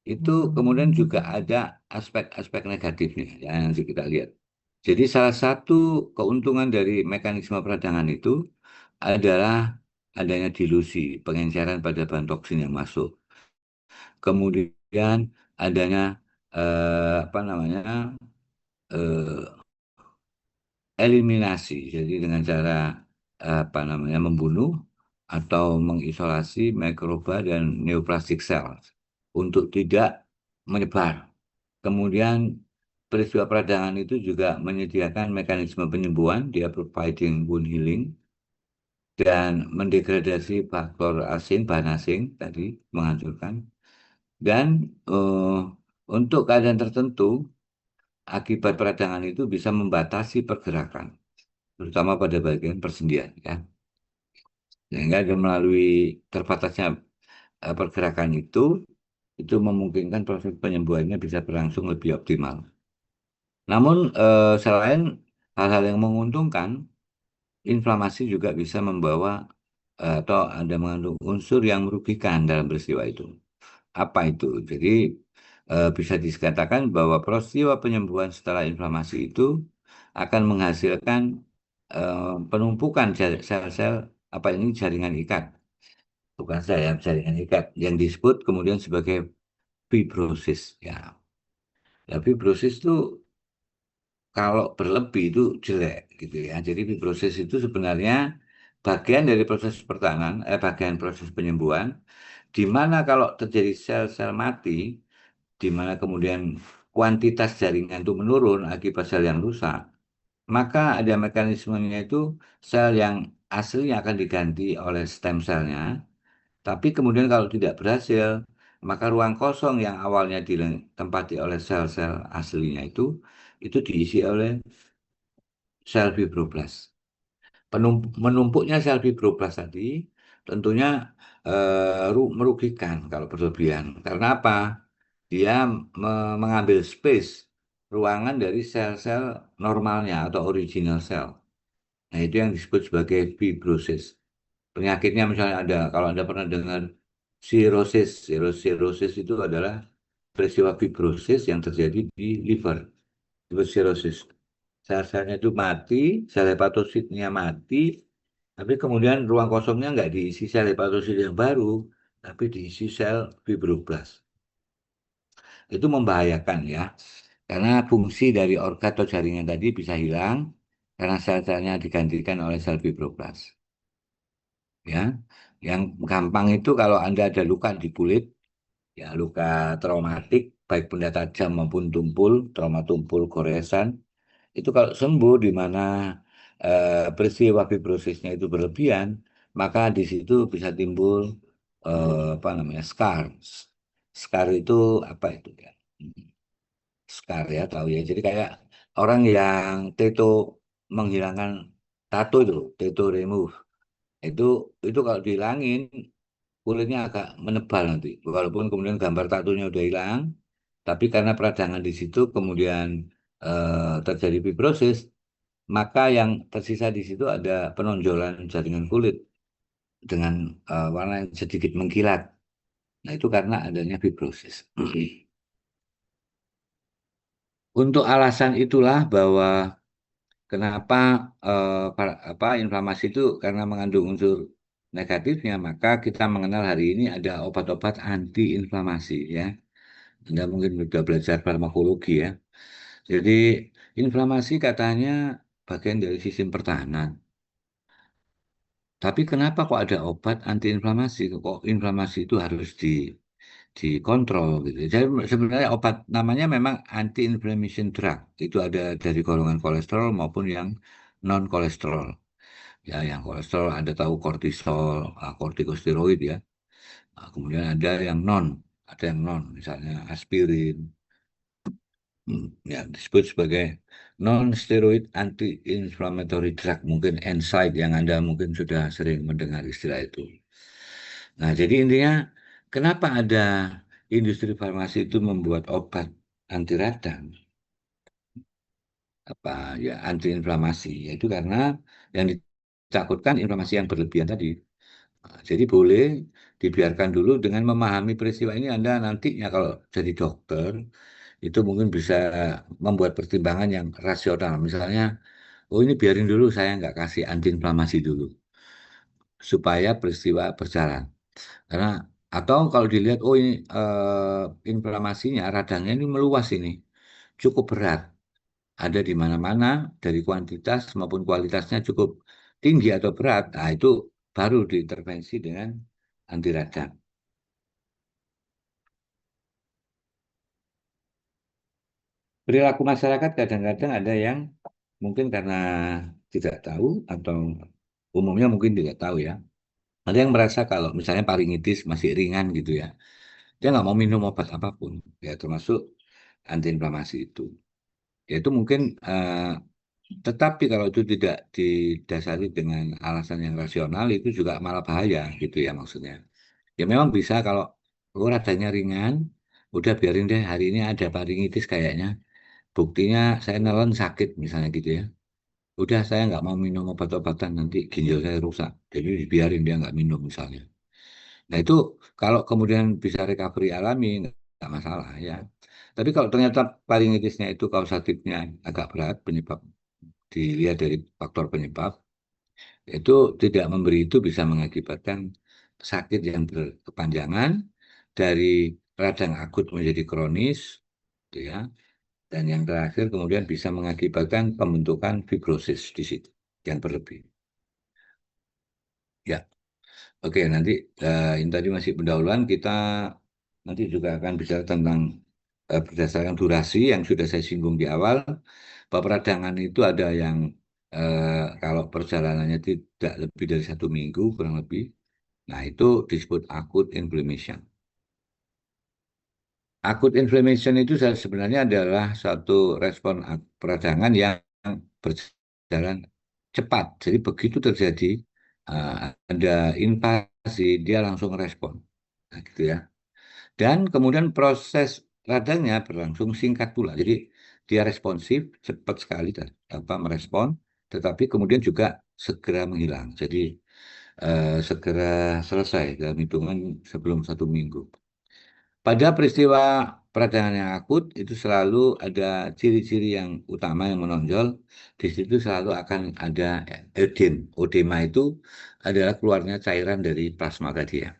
itu kemudian juga ada aspek-aspek negatifnya yang nanti kita lihat. Jadi salah satu keuntungan dari mekanisme peradangan itu adalah adanya dilusi, pengenceran pada bahan toksin yang masuk. Kemudian adanya apa namanya eh, eliminasi, jadi dengan cara apa namanya membunuh atau mengisolasi mikroba dan neoplastik sel untuk tidak menyebar. Kemudian peristiwa peradangan itu juga menyediakan mekanisme penyembuhan, dia providing wound healing dan mendegradasi faktor asing, bahan asing tadi menghancurkan. Dan untuk keadaan tertentu, akibat peradangan itu bisa membatasi pergerakan, terutama pada bagian persendian, ya. Sehingga dia melalui terbatasnya pergerakan itu memungkinkan proses penyembuhannya bisa berlangsung lebih optimal. Namun selain hal-hal yang menguntungkan, inflamasi juga bisa membawa atau ada mengandung unsur yang merugikan dalam peristiwa itu. Apa itu? Jadi bisa dikatakan bahwa peristiwa penyembuhan setelah inflamasi itu akan menghasilkan penumpukan sel-sel apa ini jaringan ikat, bukan sel ya, jaringan ikat yang disebut kemudian sebagai fibrosis ya. Ya, fibrosis itu kalau berlebih itu jelek gitu ya. Jadi fibrosis itu sebenarnya bagian dari proses pertahanan, bagian proses penyembuhan, di mana kalau terjadi sel-sel mati, di mana kemudian kuantitas jaringan itu menurun akibat sel yang rusak, maka ada mekanismenya itu sel yang aslinya akan diganti oleh stem selnya, tapi kemudian kalau tidak berhasil, maka ruang kosong yang awalnya ditempati oleh sel-sel aslinya itu diisi oleh sel fibroblast. Menumpuknya sel fibroblast tadi tentunya merugikan kalau berlebihan. Karena apa? Dia mengambil space ruangan dari sel-sel normalnya atau original cell. Nah, itu yang disebut sebagai fibrosis. Penyakitnya misalnya ada, kalau Anda pernah dengar cirrhosis, cirrhosis itu adalah peristiwa fibrosis yang terjadi di liver, disebut cirrhosis. Sel-selnya itu mati, sel hepatositnya mati, tapi kemudian ruang kosongnya nggak diisi sel hepatosit yang baru, tapi diisi sel fibroblast. Itu membahayakan ya, karena fungsi dari organ atau jaringan tadi bisa hilang, karena sel-selnya digantikan oleh sel fibroblast. Ya, yang gampang itu kalau Anda ada luka di kulit, ya luka traumatik, baik benda tajam maupun tumpul, trauma tumpul, goresan, itu kalau sembuh di mana peristiwa fibrosisnya itu berlebihan, maka di situ bisa timbul apa namanya scar. Scar itu apa itu ya? Scar ya tahu ya. Jadi kayak orang yang tato menghilangkan tato itu, tato remove itu itu kalau dihilangin kulitnya agak menebal nanti. Walaupun kemudian gambar tatonya udah hilang, tapi karena peradangan di situ kemudian terjadi fibrosis, maka yang tersisa di situ ada penonjolan jaringan kulit dengan warna yang sedikit mengkilat. Nah, itu karena adanya fibrosis. Untuk alasan itulah bahwa kenapa apa inflamasi itu karena mengandung unsur negatifnya, maka kita mengenal hari ini ada obat-obat anti-inflamasi ya. Anda mungkin sudah belajar farmakologi ya. Jadi inflamasi katanya bagian dari sistem pertahanan. Tapi kenapa kok ada obat anti-inflamasi? Kok inflamasi itu harus dikontrol gitu. Jadi sebenarnya obat namanya memang anti-inflammation drug. Itu ada dari golongan kolesterol maupun yang non kolesterol. Ya, yang kolesterol Anda tahu kortisol, kortikosteroid ya. Nah, kemudian ada yang non, misalnya aspirin, ya disebut sebagai non-steroid anti-inflammatory drug, mungkin NSAID yang Anda mungkin sudah sering mendengar istilah itu. Nah, jadi intinya kenapa ada industri farmasi itu membuat obat anti radang, apa ya anti-inflamasi, yaitu karena yang ditakutkan inflamasi yang berlebihan tadi. Nah, jadi boleh dibiarkan dulu dengan memahami peristiwa ini Anda nantinya kalau jadi dokter itu mungkin bisa membuat pertimbangan yang rasional. Misalnya, oh ini biarin dulu saya nggak kasih antiinflamasi dulu supaya peristiwa berjalan. Karena atau kalau dilihat, oh ini inflamasinya, radangnya ini meluas ini, cukup berat, ada di mana-mana dari kuantitas maupun kualitasnya cukup tinggi atau berat. Nah itu baru diintervensi dengan anti radang. Perilaku masyarakat kadang-kadang ada yang mungkin karena tidak tahu atau umumnya mungkin tidak tahu ya. Ada yang merasa kalau misalnya faringitis masih ringan gitu ya, dia nggak mau minum obat apapun, ya termasuk antiinflamasi itu. Ya itu mungkin, tetapi kalau itu tidak didasari dengan alasan yang rasional itu juga malah bahaya gitu ya maksudnya. Ya memang bisa kalau radanya ringan, udah biarin deh hari ini ada faringitis kayaknya. Buktinya saya nelen sakit misalnya gitu ya. Udah saya nggak mau minum obat-obatan nanti ginjal saya rusak. Jadi biarin dia nggak minum misalnya. Nah itu kalau kemudian bisa recovery alami nggak masalah ya. Tapi kalau ternyata faringitisnya itu kausatifnya agak berat penyebab dilihat dari faktor penyebab, itu tidak memberi itu bisa mengakibatkan sakit yang berkepanjangan dari radang akut menjadi kronis, gitu ya. Dan yang terakhir kemudian bisa mengakibatkan pembentukan fibrosis di situ yang berlebih. Ya, oke nanti ini tadi masih pendahuluan kita nanti juga akan bicara tentang berdasarkan durasi yang sudah saya singgung di awal, bahwa peradangan itu ada yang kalau perjalanannya tidak lebih dari 1 minggu kurang lebih, nah itu disebut acute inflammation. Acute inflammation itu sebenarnya adalah suatu respon peradangan yang berjalan cepat. Jadi begitu terjadi ada invasi, dia langsung respon. Nah, gitu ya. Dan kemudian proses radangnya berlangsung singkat pula. Jadi dia responsif, cepat sekali apa merespon, tetapi kemudian juga segera menghilang. Jadi segera selesai dalam hitungan sebelum 1 minggu. Pada peristiwa peradangan yang akut itu selalu ada ciri-ciri yang utama yang menonjol. Di situ selalu akan ada ödem. Odema itu adalah keluarnya cairan dari plasma tadi ya.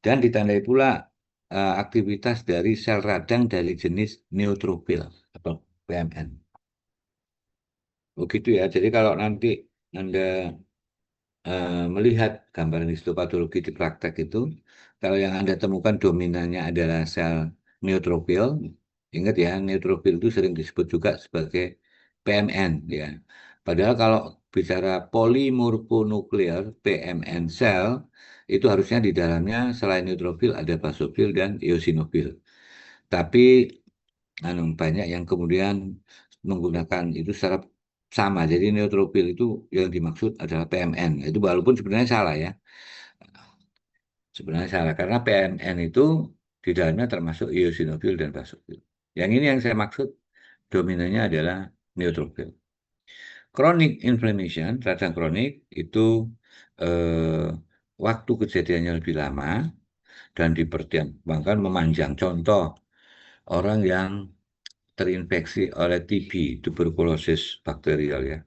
Dan ditandai pula aktivitas dari sel radang dari jenis neutrofil atau PMN. Begitu ya. Jadi kalau nanti Anda melihat gambaran histopatologi di praktek itu, kalau yang Anda temukan dominannya adalah sel neutrofil, ingat ya, neutrofil itu sering disebut juga sebagai PMN ya. Padahal kalau bicara polimorfonuklear PMN sel, itu harusnya di dalamnya selain neutrofil ada basofil dan eosinofil. Tapi banyak yang kemudian menggunakan itu secara sama. Jadi neutrofil itu yang dimaksud adalah PMN. Itu walaupun sebenarnya salah ya. Sebenarnya salah karena PMN itu di dalamnya termasuk eosinofil dan basofil. Yang ini yang saya maksud dominannya adalah neutrofil. Chronic inflammation, radang kronik itu eh, waktu kejadiannya lebih lama dan dipertimbangkan memanjang. Contoh, orang yang terinfeksi oleh TB, tuberkulosis bakterial ya.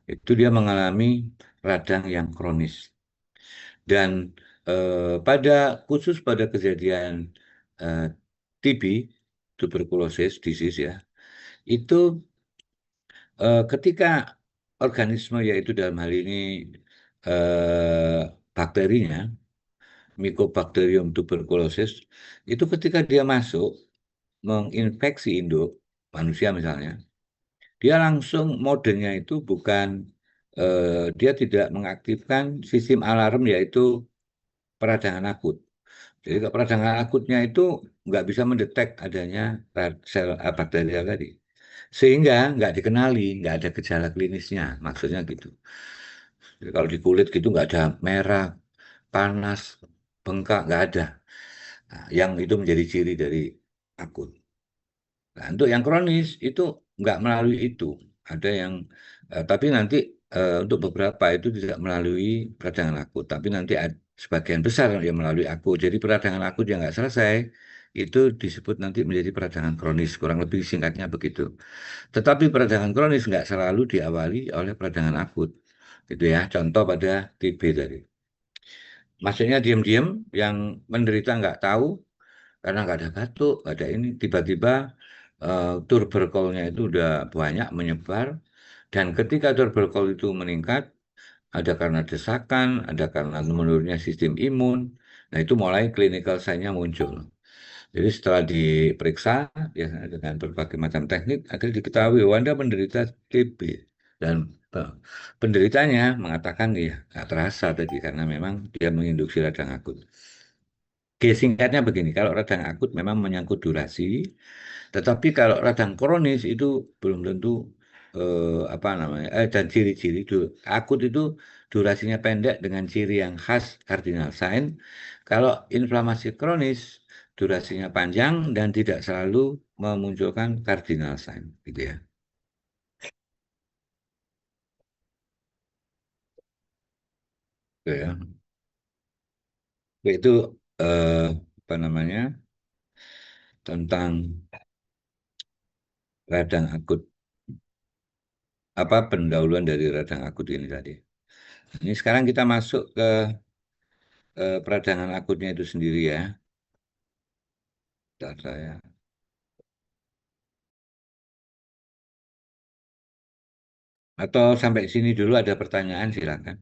Itu dia mengalami radang yang kronis. Dan pada khusus pada kejadian eh, TB, tuberkulosis disease ya, itu ketika organisme yaitu dalam hal ini bakterinya, Mycobacterium tuberculosis, itu ketika dia masuk menginfeksi induk manusia misalnya, dia langsung modenya itu bukan dia tidak mengaktifkan sistem alarm yaitu peradangan akut. Jadi peradangan akutnya itu nggak bisa mendetek adanya sel bakterial tadi. Sehingga nggak dikenali, nggak ada gejala klinisnya, maksudnya gitu. Jadi kalau di kulit gitu nggak ada merah, panas, bengkak, nggak ada. Nah, yang itu menjadi ciri dari akut. Nah, untuk yang kronis itu nggak melalui itu. Ada yang, tapi nanti untuk beberapa itu tidak melalui peradangan akut. Tapi nanti sebagian besar yang melalui akut. Jadi peradangan akut yang nggak selesai itu disebut nanti menjadi peradangan kronis. Kurang lebih singkatnya begitu. Tetapi peradangan kronis nggak selalu diawali oleh peradangan akut. Gitu ya. Contoh pada TB tadi. Maksudnya diam-diam yang menderita nggak tahu karena nggak ada batuk, nggak ada ini, tiba-tiba tuberkulnya itu udah banyak menyebar, dan ketika tuberkul itu meningkat, ada karena desakan, ada karena menurunnya sistem imun, nah itu mulai clinical sign-nya muncul. Jadi setelah diperiksa ya dengan berbagai macam teknik, akhirnya diketahui oh, Anda menderita TB dan eh, penderitanya mengatakan ya nggak terasa tadi karena memang dia menginduksi radang akut. Oke, singkatnya begini, kalau radang akut memang menyangkut durasi, tetapi kalau radang kronis itu belum tentu apa namanya, dan ciri-ciri akut itu durasinya pendek dengan ciri yang khas cardinal sign. Kalau inflamasi kronis durasinya panjang dan tidak selalu memunculkan cardinal sign, gitu ya. Oke, ya. Oke, itu apa namanya tentang radang akut. apa pendahuluan dari radang akut ini tadi. Ini sekarang kita masuk ke peradangan akutnya itu sendiri ya. Bentar saya. Atau sampai sini dulu ada pertanyaan silakan.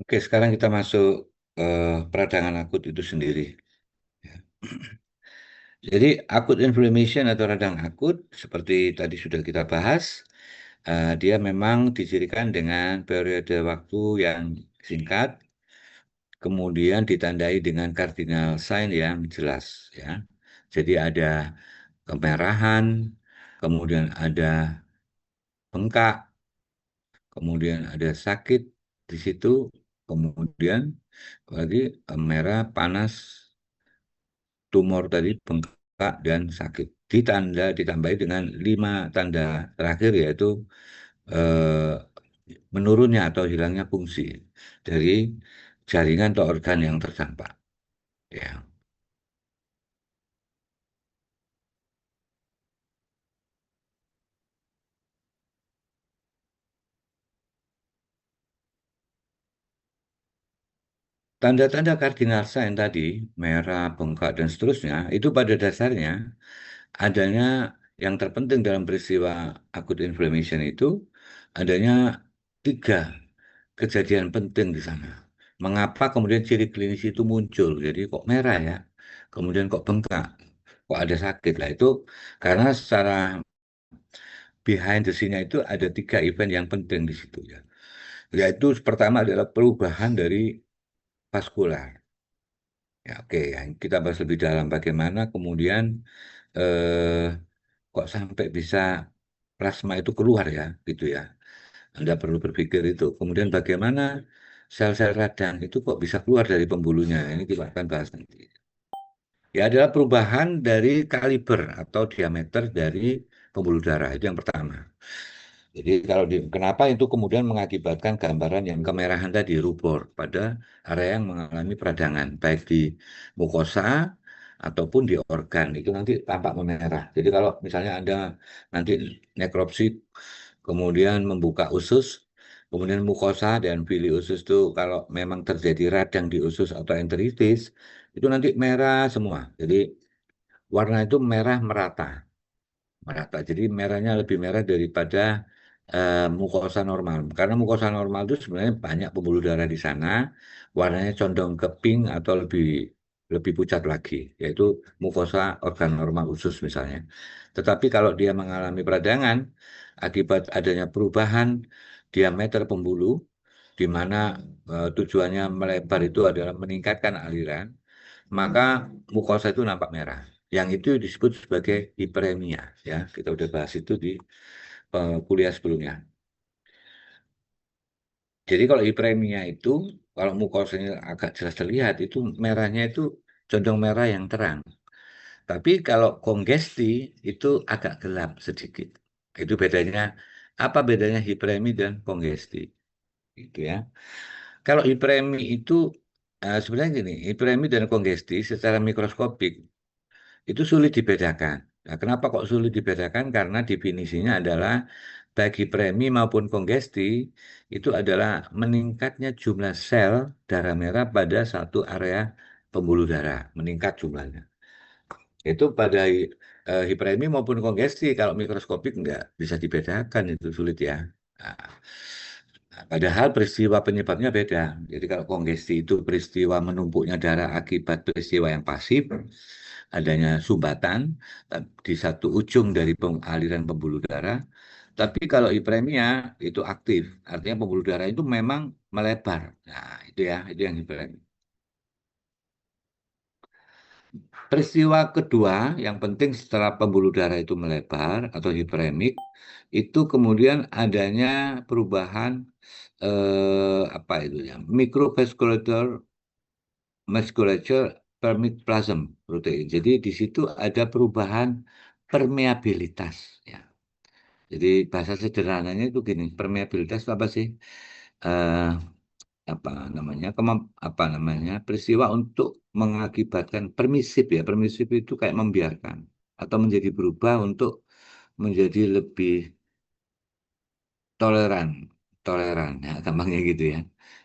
Oke, sekarang kita masuk peradangan akut itu sendiri. Ya. Jadi akut inflammation atau radang akut seperti tadi sudah kita bahas, dia memang dicirikan dengan periode waktu yang singkat, kemudian ditandai dengan cardinal sign yang jelas ya. Jadi ada kemerahan, kemudian ada bengkak, kemudian ada sakit di situ, kemudian lagi merah, panas, tumor tadi, bengkak dan sakit. Ditambahi dengan 5 tanda terakhir yaitu eh, menurunnya atau hilangnya fungsi dari jaringan atau organ yang terdampak. Ya. Tanda-tanda kardinal sign tadi, merah, bengkak, dan seterusnya, itu pada dasarnya adanya yang terpenting dalam peristiwa akut inflammation itu adanya 3 kejadian penting di sana. Mengapa kemudian ciri klinis itu muncul? Jadi kok merah ya, kemudian kok bengkak, kok ada sakit lah itu karena secara behind the scene-nya itu ada 3 event yang penting di situ ya. Yaitu pertama adalah perubahan dari vaskular. Ya, oke, yang kita bahas lebih dalam bagaimana kemudian eh, kok sampai bisa plasma itu keluar ya, gitu ya. Anda perlu berpikir itu. Kemudian bagaimana sel-sel radang itu kok bisa keluar dari pembuluhnya. Ini kita akan bahas nanti. Ya adalah perubahan dari kaliber atau diameter dari pembuluh darah. Itu yang pertama. Jadi kenapa itu kemudian mengakibatkan gambaran yang kemerahan tadi, rubor, pada area yang mengalami peradangan, baik di mukosa ataupun di organ, itu nanti tampak memerah. Jadi kalau misalnya Anda nanti nekropsi, kemudian membuka usus, kemudian mukosa dan bili usus itu kalau memang terjadi radang di usus atau enteritis, itu nanti merah semua. Jadi warna itu merah merata merata. Jadi merahnya lebih merah daripada mukosa normal. Karena mukosa normal itu sebenarnya banyak pembuluh darah di sana, warnanya condong ke pink atau lebih lebih pucat lagi, yaitu mukosa organ normal usus misalnya. Tetapi kalau dia mengalami peradangan akibat adanya perubahan diameter pembuluh, di mana tujuannya melebar itu adalah meningkatkan aliran, maka mukosa itu nampak merah. Yang itu disebut sebagai hiperemia. Ya, kita udah bahas itu di kuliah sebelumnya. Jadi kalau hiperemia itu, kalau mukosanya agak jelas terlihat, itu merahnya itu condong merah yang terang. Tapi kalau kongesti itu agak gelap sedikit. Itu bedanya, apa bedanya hiperemi dan kongesti? Gitu ya. Kalau hiperemi itu sebenarnya gini, hiperemi dan kongesti secara mikroskopik itu sulit dibedakan. Nah, kenapa kok sulit dibedakan? Karena definisinya adalah bagi premi maupun kongesti itu adalah meningkatnya jumlah sel darah merah pada satu area pembuluh darah, meningkat jumlahnya. Itu pada hiperemi maupun kongesti, kalau mikroskopik nggak bisa dibedakan, itu sulit ya. Nah, padahal peristiwa penyebabnya beda. Jadi kalau kongesti itu peristiwa menumpuknya darah akibat peristiwa yang pasif, adanya sumbatan di satu ujung dari aliran pembuluh darah. Tapi kalau hiperemia itu aktif, artinya pembuluh darah itu memang melebar. Nah, itu ya, itu yang hiperemia. Peristiwa kedua yang penting setelah pembuluh darah itu melebar atau hiperemik, itu kemudian adanya perubahan apa itu ya, microvasculature musculature permeaplasm protein. Jadi di situ ada perubahan permeabilitas ya. Jadi bahasa sederhananya itu gini, permeabilitas itu apa sih? Eh, apa namanya apa namanya peristiwa untuk mengakibatkan permisif ya, permisif itu kayak membiarkan atau menjadi berubah untuk menjadi lebih toleran, toleran ya, gampangnya gitu ya.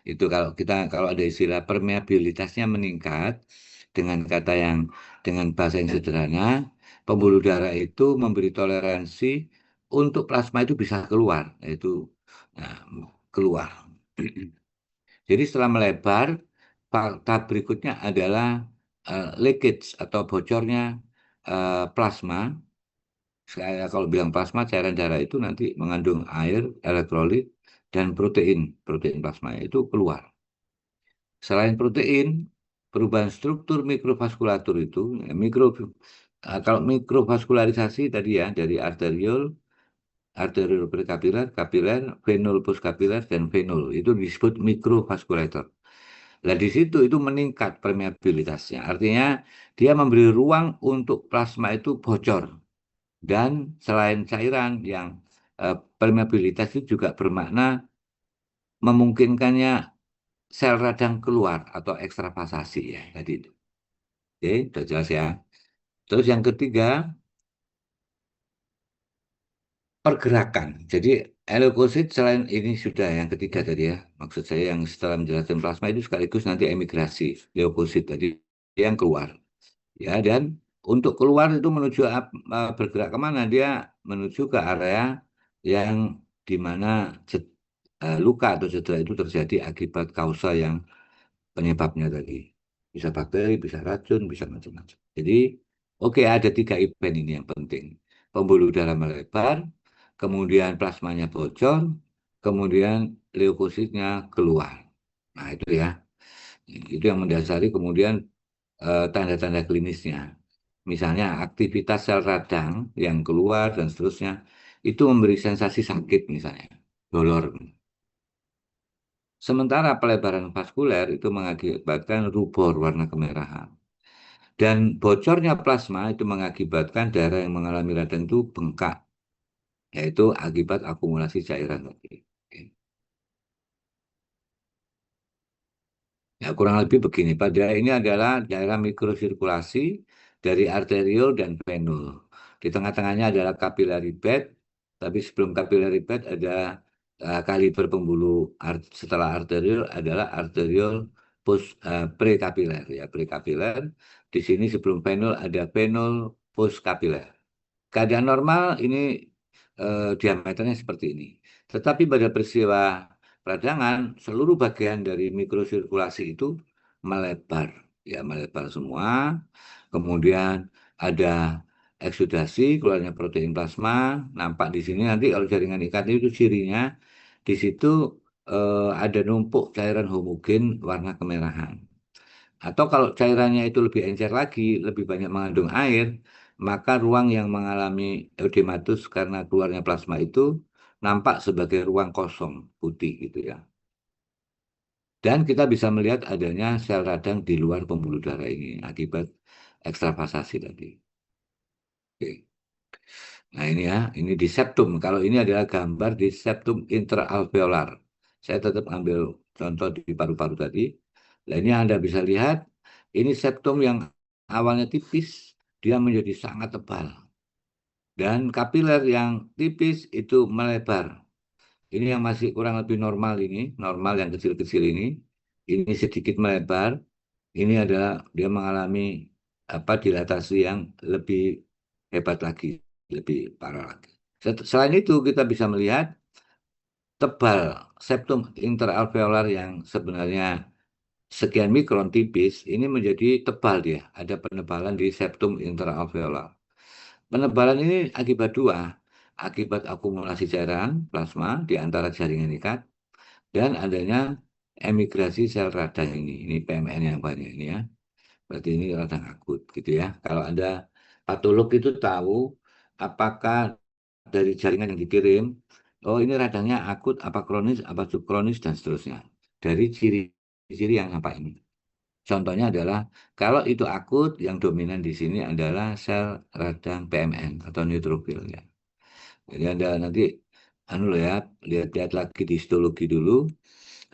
Itu kalau ada istilah permeabilitasnya meningkat, dengan kata yang dengan bahasa yang sederhana, pembuluh darah itu memberi toleransi untuk plasma itu bisa keluar, yaitu nah, keluar. Jadi setelah melebar, tahap berikutnya adalah leakage atau bocornya plasma. Saya kalau bilang plasma, cairan darah itu nanti mengandung air, elektrolit, dan protein. Protein plasma itu keluar. Selain protein, perubahan struktur mikrovaskulatur itu, kalau mikrovaskularisasi tadi ya, dari arteriol, arteriol prekapiler, kapiler, venul postkapiler, dan venul. Itu disebut mikrovaskulator. Nah, di situ itu meningkat permeabilitasnya. Artinya dia memberi ruang untuk plasma itu bocor. Dan selain cairan yang permeabilitas itu juga bermakna memungkinkannya sel radang keluar atau ekstravasasi ya tadi itu. Oke, sudah jelas ya. Terus yang ketiga, pergerakan. Jadi leukosit selain ini sudah yang ketiga tadi ya. Maksud saya yang setelah menjelaskan plasma itu sekaligus nanti emigrasi leukosit tadi yang keluar. Ya, dan untuk keluar itu menuju bergerak kemana? Dia menuju ke area yang di mana luka atau cedera itu terjadi akibat kausa yang penyebabnya tadi. Bisa bakteri, bisa racun, bisa macam-macam. Jadi, oke, ada tiga event ini yang penting. Pembuluh darah melebar, kemudian plasmanya bocor, kemudian leukositnya keluar. Nah, itu ya. Itu yang mendasari kemudian tanda-tanda klinisnya. Misalnya aktivitas sel radang yang keluar dan seterusnya, itu memberi sensasi sakit misalnya, dolor. Sementara pelebaran vaskuler itu mengakibatkan rubor warna kemerahan. Dan bocornya plasma itu mengakibatkan darah yang mengalami radang itu bengkak, yaitu akibat akumulasi cairan tadi. Oke. Ya, kurang lebih begini. Pada ini adalah daerah mikrosirkulasi dari arteriol dan venul. Di tengah-tengahnya adalah capillary bed, tapi sebelum capillary bed ada kaliber pembuluh setelah arteriol adalah arteriol prekapiler ya, prekapiler. Di sini sebelum venul ada venul postkapiler. Keadaan normal ini diameternya seperti ini. Tetapi pada peristiwa peradangan, seluruh bagian dari mikrosirkulasi itu melebar. Ya, melebar semua. Kemudian ada eksudasi, keluarnya protein plasma. Nampak di sini nanti kalau jaringan ikat itu cirinya, di situ ada numpuk cairan homogen warna kemerahan. Atau kalau cairannya itu lebih encer lagi, lebih banyak mengandung air, maka ruang yang mengalami eudematus karena keluarnya plasma itu nampak sebagai ruang kosong putih gitu ya. Dan kita bisa melihat adanya sel radang di luar pembuluh darah ini akibat ekstravasasi tadi. Oke. Nah ini ya, ini di septum. Kalau ini adalah gambar di septum intraalveolar. Saya tetap ambil contoh di paru-paru tadi. Nah ini Anda bisa lihat, ini septum yang awalnya tipis, dia menjadi sangat tebal. Dan kapiler yang tipis itu melebar. Ini yang masih kurang lebih normal ini, normal yang kecil-kecil ini sedikit melebar. Ini adalah dia mengalami dilatasi yang lebih hebat lagi, lebih parah lagi. Selain itu kita bisa melihat tebal septum interalveolar yang sebenarnya sekian mikron tipis ini menjadi tebal dia. Ada penebalan di septum interalveolar. Penebalan ini akibat dua, akibat akumulasi cairan plasma di antara jaringan ikat dan adanya emigrasi sel radang ini PMN yang banyak ini ya. Berarti ini radang akut gitu ya. Kalau Anda patolog itu tahu apakah dari jaringan yang dikirim, oh ini radangnya akut, apa kronis, apa subkronis dan seterusnya. Dari ciri-ciri yang nampak ini. Contohnya adalah kalau itu akut, yang dominan di sini adalah sel radang PMN atau neutrofil ya. Jadi Anda nanti anu loh ya, lihat-lihat lagi di histologi dulu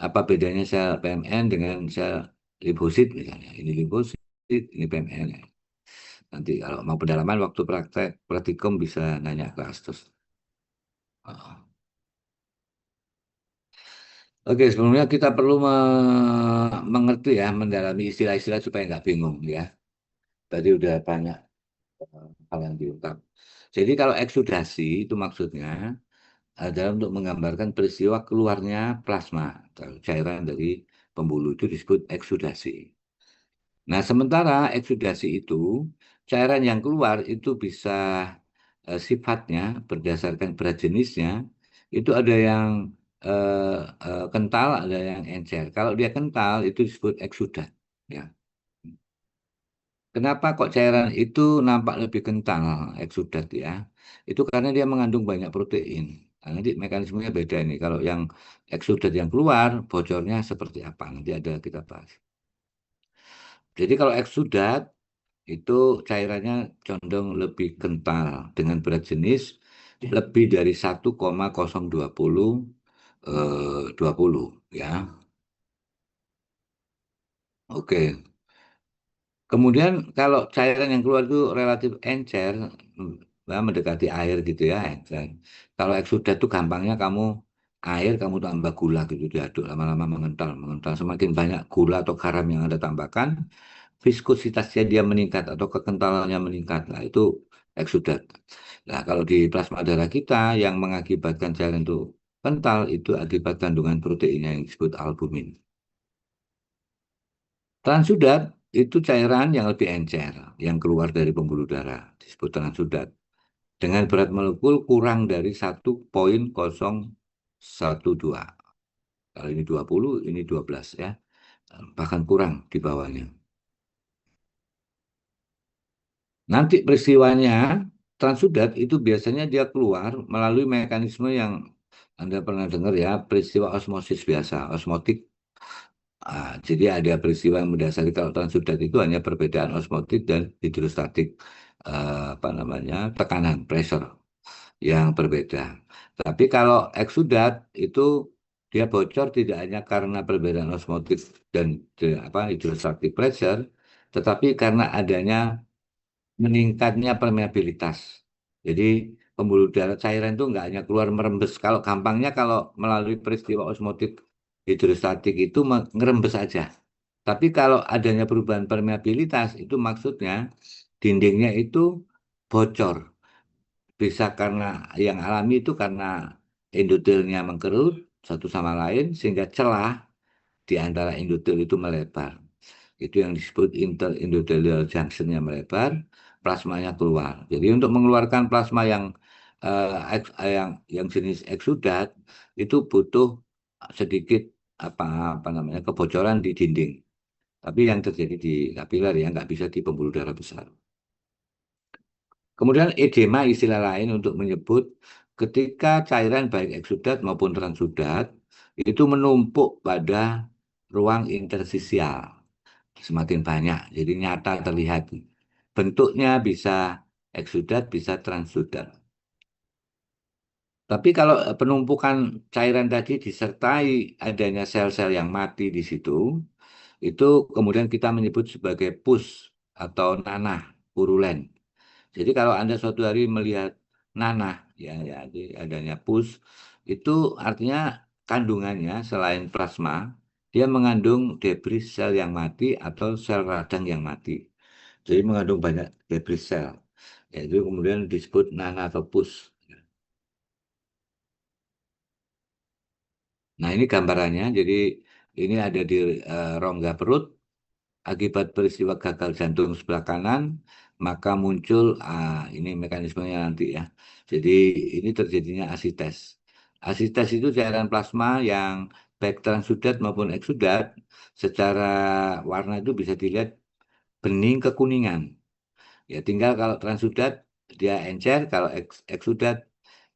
apa bedanya sel PMN dengan sel limfosit misalnya. Ini limfosit, ini PMN ya. Nanti kalau mau pendalaman waktu praktikum bisa nanya ke Astos. Oh. Oke, sebelumnya kita perlu mengerti ya, mendalami istilah-istilah supaya nggak bingung ya. Tadi udah banyak hal yang diungkap. Jadi kalau eksudasi itu maksudnya adalah untuk menggambarkan peristiwa keluarnya plasma atau cairan dari pembuluh itu disebut eksudasi. Nah, sementara eksudasi itu cairan yang keluar itu bisa sifatnya berdasarkan berat jenisnya itu ada yang kental, ada yang encer. Kalau dia kental itu disebut eksudat. Ya. Kenapa kok cairan itu nampak lebih kental eksudat ya? Itu karena dia mengandung banyak protein. Nah, nanti mekanismenya beda nih. Kalau yang eksudat yang keluar, bocornya seperti apa? Nanti ada kita bahas. Jadi kalau eksudat itu cairannya condong lebih kental dengan berat jenis lebih dari 1,020 20 ya. Oke. Kemudian kalau cairan yang keluar itu relatif encer, mendekati air gitu ya, encer. Kalau eksudat itu gampangnya kamu air kamu tambah gula gitu diaduk lama-lama mengental, mengental. Semakin banyak gula atau garam yang Anda tambahkan, viskositasnya dia meningkat atau kekentalannya meningkat. Nah, itu eksudat. Nah, kalau di plasma darah kita yang mengakibatkan cairan itu kental itu akibat kandungan proteinnya yang disebut albumin. Transudat itu cairan yang lebih encer, yang keluar dari pembuluh darah, disebut transudat. Dengan berat molekul kurang dari 1,012. Kalau ini 20, ini 12 ya. Bahkan kurang di bawahnya. Nanti peristiwanya, transudat itu biasanya dia keluar melalui mekanisme yang Anda pernah dengar ya, peristiwa osmosis biasa, osmotik. Jadi ada peristiwa yang mendasari kalau transudat itu hanya perbedaan osmotik dan hidrostatik apa namanya tekanan pressure yang berbeda. Tapi kalau eksudat itu dia bocor tidak hanya karena perbedaan osmotik dan hidrostatik pressure, tetapi karena adanya meningkatnya permeabilitas. Jadi pembuluh darah cairan itu nggak hanya keluar merembes. Kalau gampangnya kalau melalui peristiwa osmotik hidrostatik itu ngerembes saja. Tapi kalau adanya perubahan permeabilitas itu maksudnya dindingnya itu bocor. Bisa karena yang alami itu karena endotelnya mengkerut satu sama lain sehingga celah di antara endotel itu melebar. Itu yang disebut interendothelial junctionnya melebar, plasmanya keluar. Jadi untuk mengeluarkan plasma yang jenis eksudat itu butuh sedikit apa apa namanya kebocoran di dinding. Tapi yang terjadi di kapiler ya nggak bisa di pembuluh darah besar. Kemudian edema istilah lain untuk menyebut ketika cairan baik eksudat maupun transudat itu menumpuk pada ruang interstisial semakin banyak. Jadi nyata terlihat. Bentuknya bisa eksudat, bisa transudat. Tapi kalau penumpukan cairan tadi disertai adanya sel-sel yang mati di situ, itu kemudian kita menyebut sebagai pus atau nanah purulen. Jadi kalau Anda suatu hari melihat nanah, ya, adanya pus, itu artinya kandungannya selain plasma, dia mengandung debris sel yang mati atau sel radang yang mati. Jadi mengandung banyak debris sel, yaitu kemudian disebut nana atau pus. Nah, ini gambarannya. Jadi ini ada di rongga perut akibat peristiwa gagal jantung sebelah kanan, maka muncul ini mekanismenya nanti ya. Jadi ini terjadinya asites. Asites itu cairan plasma yang baik transudat maupun eksudat secara warna itu bisa dilihat bening kekuningan. Ya tinggal kalau transudat dia encer, kalau eksudat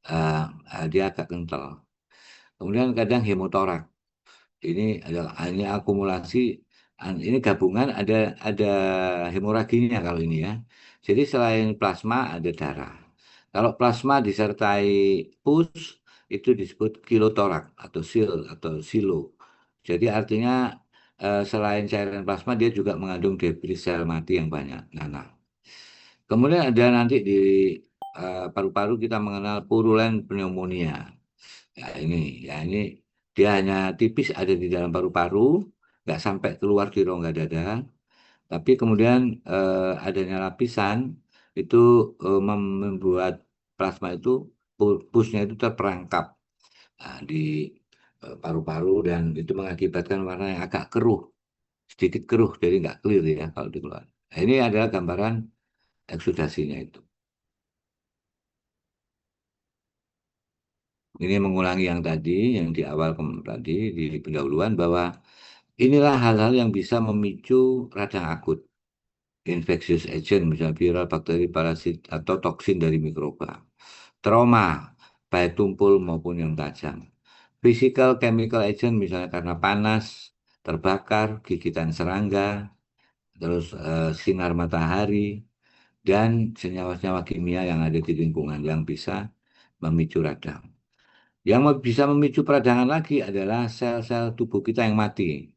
eh, dia agak kental. Kemudian kadang hemotorak. Ini adalah ini akumulasi, ini gabungan ada hemoraginya kalau ini ya. Jadi selain plasma ada darah. Kalau plasma disertai pus itu disebut kilotorak atau sil atau silo. Jadi artinya selain cairan plasma dia juga mengandung debris sel mati yang banyak. Nah. Kemudian ada nanti di paru-paru kita mengenal purulent pneumonia. Ya ini dia hanya tipis ada di dalam paru-paru, nggak sampai keluar di rongga dada, tapi kemudian adanya lapisan itu membuat plasma itu pusnya itu terperangkap di paru-paru dan itu mengakibatkan warna yang agak keruh, sedikit keruh, jadi nggak clear ya kalau dikeluarkan. Nah, ini adalah gambaran eksudasinya itu. Ini mengulangi yang tadi, yang di awal tadi di pendahuluan bahwa inilah hal-hal yang bisa memicu radang akut, infectious agent, misalnya viral, bakteri, parasit, atau toksin dari mikroba. Trauma, baik tumpul maupun yang tajam. Physical chemical agent, misalnya karena panas, terbakar, gigitan serangga, terus sinar matahari, dan senyawa-senyawa kimia yang ada di lingkungan yang bisa memicu radang. Yang bisa memicu peradangan lagi adalah sel-sel tubuh kita yang mati,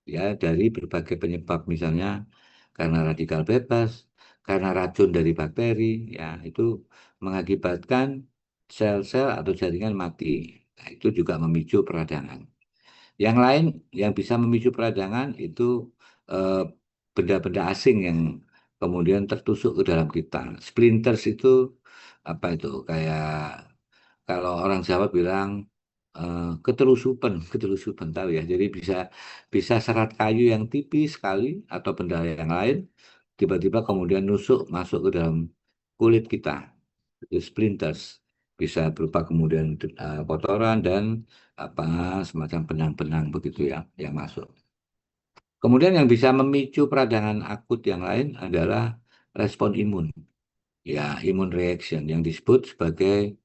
ya dari berbagai penyebab, misalnya karena radikal bebas, karena racun dari bakteri, ya itu mengakibatkan sel-sel atau jaringan mati. Nah, itu juga memicu peradangan. Yang lain yang bisa memicu peradangan itu eh, benda-benda asing yang kemudian tertusuk ke dalam kita. Splinters itu apa itu? Kayak kalau orang Jawa bilang ketelusupan, ketelusupan tahu ya. Jadi bisa bisa serat kayu yang tipis sekali atau benda yang lain tiba-tiba kemudian nusuk masuk ke dalam kulit kita. Itu splinters bisa berupa kemudian kotoran dan apa semacam benang-benang begitu ya yang masuk. Kemudian yang bisa memicu peradangan akut yang lain adalah respon imun. Ya, imun reaction yang disebut sebagai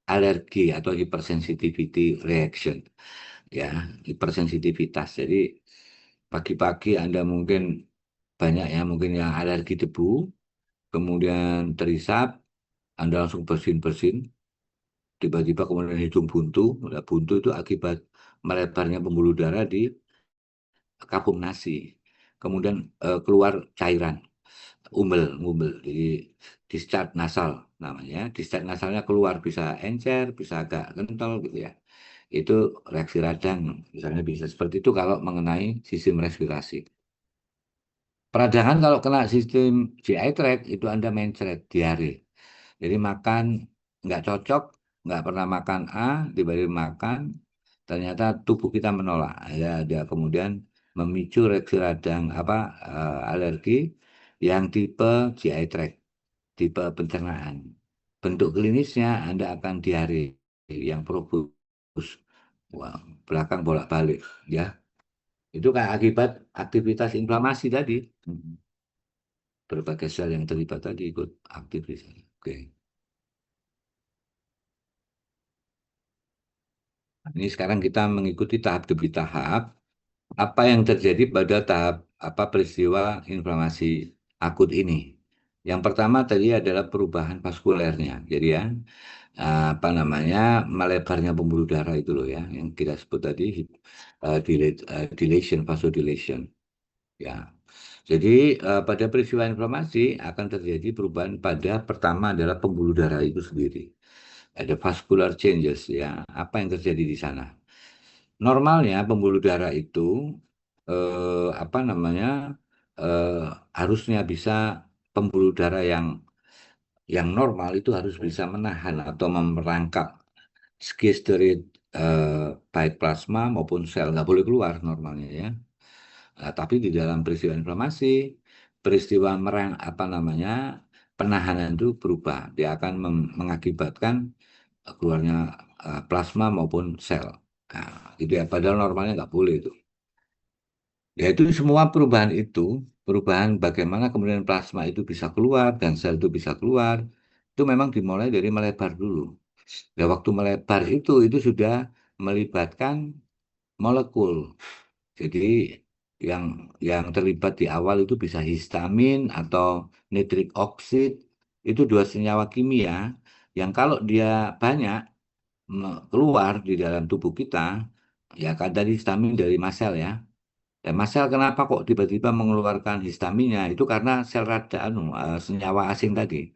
alergi atau hypersensitivity reaction. Ya, hipersensitivitas. Jadi pagi-pagi Anda mungkin banyak yang mungkin yang alergi debu, kemudian terisap, Anda langsung bersin-bersin, tiba-tiba kemudian hidung buntu. Nah, buntu itu akibat melebarnya pembuluh darah di kapung nasi. Kemudian keluar cairan, umbel, jadi discharge nasal namanya. Discharge nasalnya keluar bisa encer, bisa agak kental gitu ya. Itu reaksi radang, misalnya bisa seperti itu kalau mengenai sistem respirasi. Peradangan kalau kena sistem GI tract itu Anda mencret, diare. Jadi makan nggak cocok, nggak pernah makan A, dibanding makan, ternyata tubuh kita menolak. Ya, dia kemudian memicu reaksi radang apa alergi yang tipe GI tract, tipe pencernaan. Bentuk klinisnya Anda akan diare yang probus, wah, belakang bolak-balik, ya. Itu kayak akibat aktivitas inflamasi tadi. Mhm. Berbagai sel yang terlibat tadi ikut aktif di sana. Oke. Ini sekarang kita mengikuti tahap demi tahap apa yang terjadi pada tahap apa peristiwa inflamasi akut ini. Yang pertama tadi adalah perubahan vaskulernya. Jadi ya, apa namanya melebarnya pembuluh darah itu loh ya, yang kita sebut tadi dilation, vasodilation. Ya, jadi pada peristiwa inflamasi akan terjadi perubahan pada pertama adalah pembuluh darah itu sendiri. Ada vascular changes ya. Apa yang terjadi di sana? Normalnya pembuluh darah itu apa namanya eh, harusnya bisa pembuluh darah yang normal itu harus bisa menahan atau memerangkap skis dari baik plasma maupun sel, nggak boleh keluar normalnya ya. Nah, tapi di dalam peristiwa inflamasi, peristiwa apa namanya penahanan itu berubah, dia akan mengakibatkan keluarnya plasma maupun sel. Nah, itu ya, padahal normalnya nggak boleh itu. Ya itu semua perubahan itu, perubahan bagaimana kemudian plasma itu bisa keluar dan sel itu bisa keluar, itu memang dimulai dari melebar dulu. Ya waktu melebar itu sudah melibatkan molekul. Jadi yang yang terlibat di awal itu bisa histamin atau nitrik oksid, itu dua senyawa kimia yang kalau dia banyak keluar di dalam tubuh kita, ya kan tadi histamin dari mast cell ya. Dan mast cell kenapa kok tiba-tiba mengeluarkan histaminnya? Itu karena sel radang, senyawa asing tadi,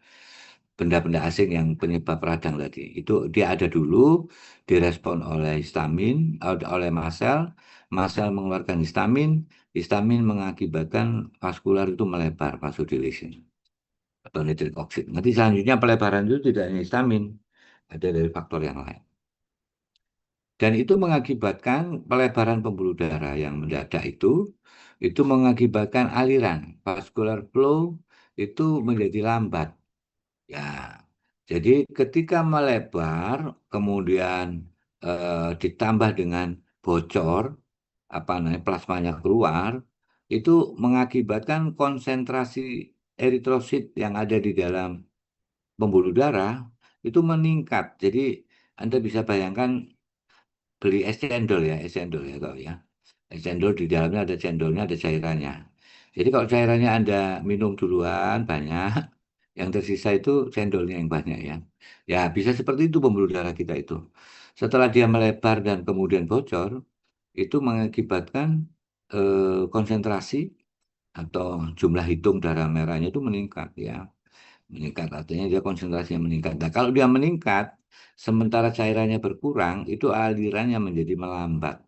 benda-benda asing yang penyebab radang tadi. Itu dia ada dulu, direspon oleh histamin, oleh mast cell mengeluarkan histamin, histamin mengakibatkan vaskular itu melebar, vasodilation atau nitric oxide. Nanti selanjutnya pelebaran itu tidak hanya histamin, ada dari faktor yang lain. Dan itu mengakibatkan pelebaran pembuluh darah yang mendadak itu mengakibatkan aliran vascular flow itu menjadi lambat. Ya, jadi ketika melebar, kemudian ditambah dengan bocor, apa namanya plasmanya keluar, itu mengakibatkan konsentrasi eritrosit yang ada di dalam pembuluh darah itu meningkat. Jadi Anda bisa bayangkan beli es cendol ya kau ya. Es cendol di dalamnya ada cendolnya, ada cairannya. Jadi kalau cairannya Anda minum duluan banyak, yang tersisa itu cendolnya yang banyak ya. Ya bisa seperti itu pembuluh darah kita itu. Setelah dia melebar dan kemudian bocor, itu mengakibatkan konsentrasi atau jumlah hitung darah merahnya itu meningkat ya. Meningkat artinya dia konsentrasinya meningkat. Nah kalau dia meningkat, sementara cairannya berkurang, itu alirannya menjadi melambat,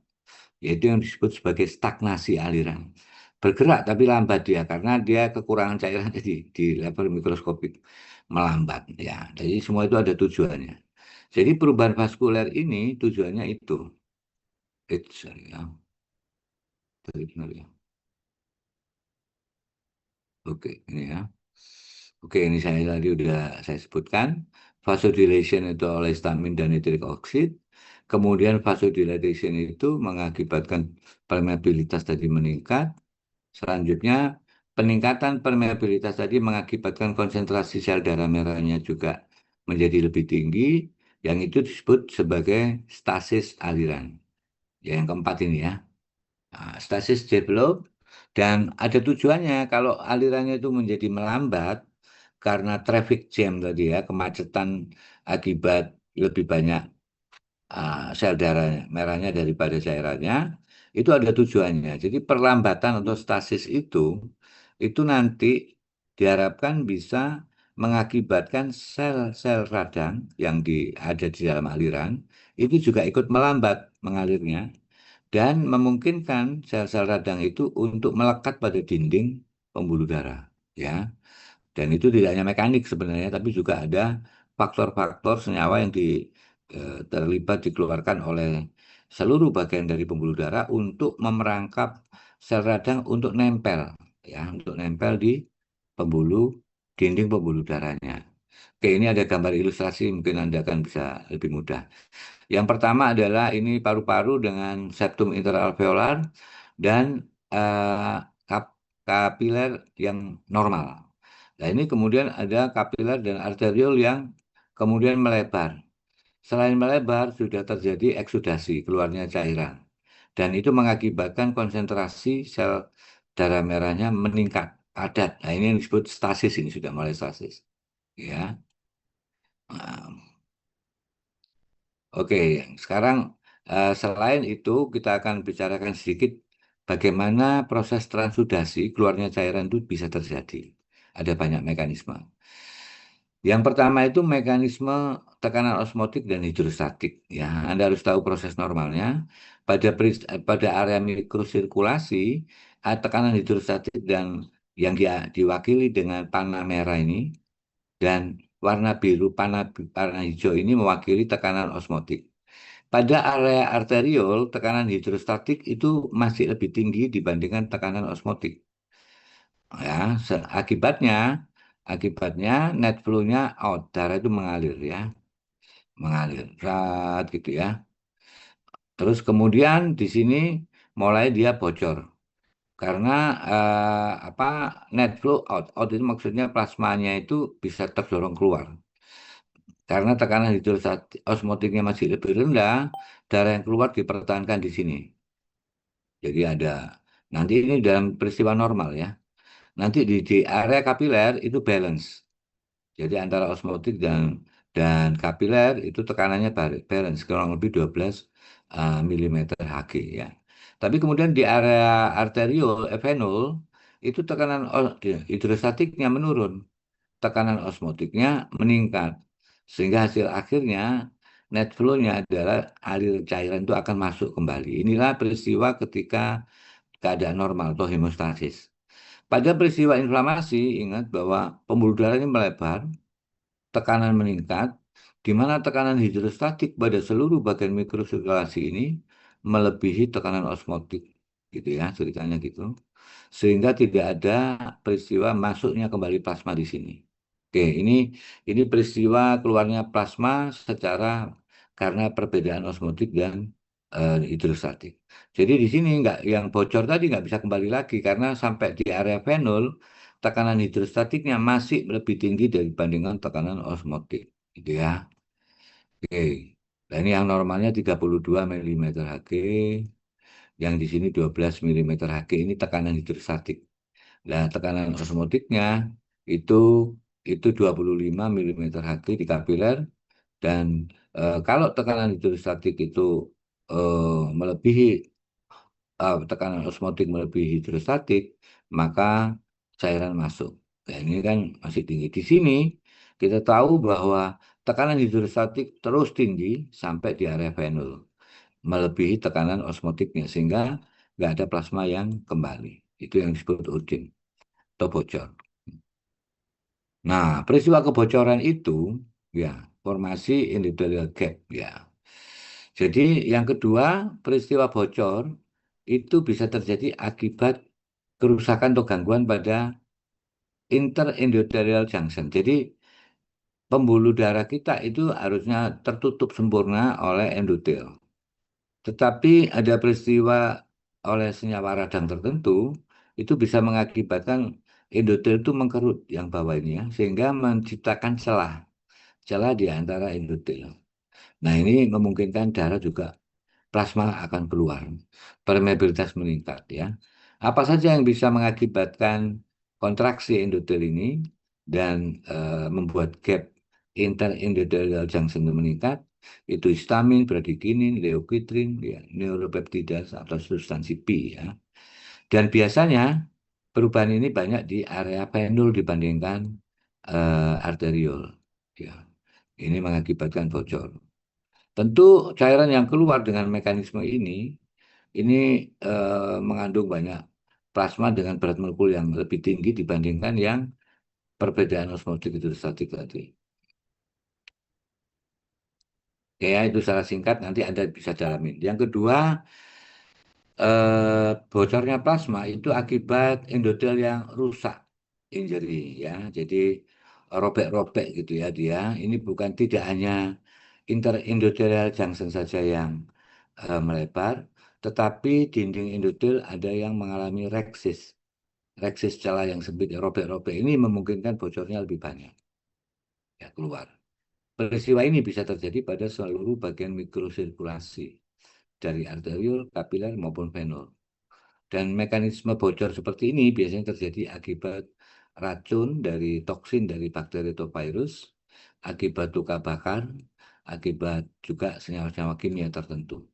yaitu yang disebut sebagai stagnasi aliran. Bergerak tapi lambat dia karena dia kekurangan cairan di level mikroskopik melambat ya. Jadi semua itu ada tujuannya. Jadi perubahan vaskuler ini tujuannya itu. Sorry ya. Tadi benar ya. Oke, ini ya. Oke, ini saya tadi udah saya sebutkan. Vasodilation itu oleh histamin dan nitrik oksid. Kemudian vasodilatation itu mengakibatkan permeabilitas tadi meningkat. Selanjutnya, peningkatan permeabilitas tadi mengakibatkan konsentrasi sel darah merahnya juga menjadi lebih tinggi, yang itu disebut sebagai stasis aliran. Ya, yang keempat ini ya. Nah, stasis develop dan ada tujuannya kalau alirannya itu menjadi melambat karena traffic jam tadi ya, kemacetan akibat lebih banyak sel darah merahnya daripada cairannya, itu ada tujuannya. Jadi perlambatan atau stasis itu nanti diharapkan bisa mengakibatkan sel-sel radang yang ada di dalam aliran itu juga ikut melambat mengalirnya dan memungkinkan sel-sel radang itu untuk melekat pada dinding pembuluh darah. Ya. Dan itu tidak hanya mekanik sebenarnya, tapi juga ada faktor-faktor senyawa yang terlibat dikeluarkan oleh seluruh bagian dari pembuluh darah untuk memerangkap sel radang untuk nempel, ya, untuk nempel di pembuluh dinding pembuluh darahnya. Oke, ini ada gambar ilustrasi, mungkin Anda akan bisa lebih mudah. Yang pertama adalah ini paru-paru dengan septum interalveolar dan eh, kapiler yang normal. Nah, ini kemudian ada kapiler dan arteriol yang kemudian melebar. Selain melebar, sudah terjadi eksudasi, keluarnya cairan. Dan itu mengakibatkan konsentrasi sel darah merahnya meningkat, padat. Nah, ini yang disebut stasis, ini sudah mulai stasis. Ya. Nah, oke, sekarang selain itu kita akan bicarakan sedikit bagaimana proses transudasi keluarnya cairan itu bisa terjadi. Ada banyak mekanisme. Yang pertama itu mekanisme tekanan osmotik dan hidrostatik. Ya, Anda harus tahu proses normalnya. Pada area mikrosirkulasi, tekanan hidrostatik dan yang diwakili dengan panah merah ini, dan warna biru panah hijau ini mewakili tekanan osmotik. Pada area arteriol, tekanan hidrostatik itu masih lebih tinggi dibandingkan tekanan osmotik. Ya, akibatnya net flow-nya out, darah itu mengalir ya, mengalir, rat gitu ya. Terus kemudian di sini mulai dia bocor karena apa, net flow out, out itu maksudnya plasmanya itu bisa terdorong keluar. Karena tekanan hidrostatik osmotiknya masih lebih rendah, darah yang keluar dipertahankan di sini. Jadi ada, nanti ini dalam peristiwa normal ya. Nanti di area kapiler itu balance. Jadi antara osmotik dan kapiler itu tekanannya balance kurang lebih 12 mm Hg ya. Tapi kemudian di area arteriol, venul itu tekanan hidrostatiknya menurun, tekanan osmotiknya meningkat. Sehingga hasil akhirnya net flow-nya adalah alir cairan itu akan masuk kembali. Inilah peristiwa ketika keadaan normal atau hemostasis. Pada peristiwa inflamasi, ingat bahwa pembuluh darah ini melebar, tekanan meningkat, di mana tekanan hidrostatik pada seluruh bagian mikrosirkulasi ini melebihi tekanan osmotik, gitu ya, ceritanya gitu. Sehingga tidak ada peristiwa masuknya kembali plasma di sini. Oke, ini peristiwa keluarnya plasma secara karena perbedaan osmotik dan hidrostatik. Jadi di sini nggak, yang bocor tadi nggak bisa kembali lagi karena sampai di area venul tekanan hidrostatiknya masih lebih tinggi dibandingkan tekanan osmotik, gitu ya. Oke. Nah, ini yang normalnya 32 mm Hg, yang di sini 12 mm Hg, ini tekanan hidrostatik. Nah, tekanan osmotiknya itu itu 25 mm Hg di kapiler, dan kalau tekanan hidrostatik itu melebihi tekanan osmotik melebihi hidrostatik, maka cairan masuk. Nah, ini kan masih tinggi. Di sini kita tahu bahwa tekanan hidrostatik terus tinggi sampai di area venul, melebihi tekanan osmotiknya, sehingga nggak ada plasma yang kembali. Itu yang disebut urgent atau bocor. Nah, peristiwa kebocoran itu ya formasi endothelial gap ya. Jadi yang kedua, peristiwa bocor itu bisa terjadi akibat kerusakan atau gangguan pada interendothelial junction. Jadi pembuluh darah kita itu harusnya tertutup sempurna oleh endotel. Tetapi ada peristiwa oleh senyawa radang tertentu itu bisa mengakibatkan endotel itu mengkerut yang bawah ini ya, sehingga menciptakan celah di antara endotel. Nah, ini memungkinkan darah juga plasma akan keluar, permeabilitas meningkat ya. Apa saja yang bisa mengakibatkan kontraksi endotel ini dan membuat gap interendothelial junction itu meningkat? Itu histamin, bradikinin, leukitrin, ya, neuropeptida atau substansi P ya. Dan biasanya perubahan ini banyak di area venul dibandingkan arteriol. Ya, ini mengakibatkan bocor. Tentu cairan yang keluar dengan mekanisme ini mengandung banyak plasma dengan berat molekul yang lebih tinggi dibandingkan yang perbedaan osmotik hidrostatik tadi. Ya, itu secara singkat nanti Anda bisa dalamin. Yang kedua, bocornya plasma itu akibat endotel yang rusak, injury ya. Jadi robek-robek gitu ya dia. Ini bukan tidak hanya interendothelial junction saja yang melebar, tetapi dinding endotel ada yang mengalami reksis. Reksis celah yang sempit, robek-robek ini memungkinkan bocornya lebih banyak ya keluar. Peristiwa ini bisa terjadi pada seluruh bagian mikrosirkulasi dari arteriol, kapiler maupun venul. Dan mekanisme bocor seperti ini biasanya terjadi akibat racun dari toksin dari bakteri atau virus, akibat luka bakar, akibat juga senyawa-senyawa kimia tertentu.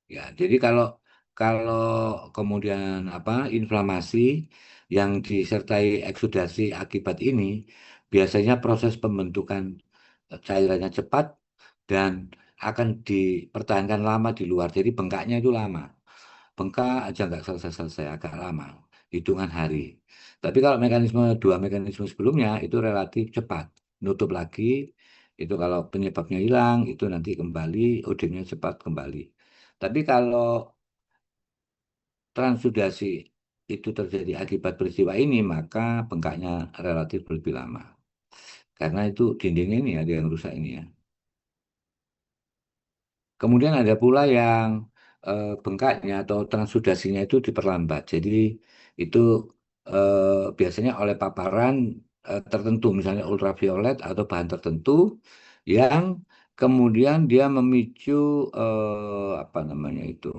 Ya, jadi kalau kalau kemudian apa inflamasi yang disertai eksudasi akibat ini, biasanya proses pembentukan cairannya cepat dan akan dipertahankan lama di luar. Jadi bengkaknya itu lama. Bengkak aja nggak selesai-selesai, agak lama. hitungan hari. Tapi kalau dua mekanisme sebelumnya itu relatif cepat. Nutup lagi, itu kalau penyebabnya hilang, itu nanti kembali, OD-nya cepat kembali. Tapi kalau transudasi itu terjadi akibat peristiwa ini, maka bengkaknya relatif lebih lama. Karena itu dindingnya ini ada yang rusak ini ya. Kemudian ada pula yang bengkaknya atau transudasinya itu diperlambat. Jadi itu biasanya oleh paparan tertentu, misalnya ultraviolet atau bahan tertentu yang kemudian dia memicu apa namanya itu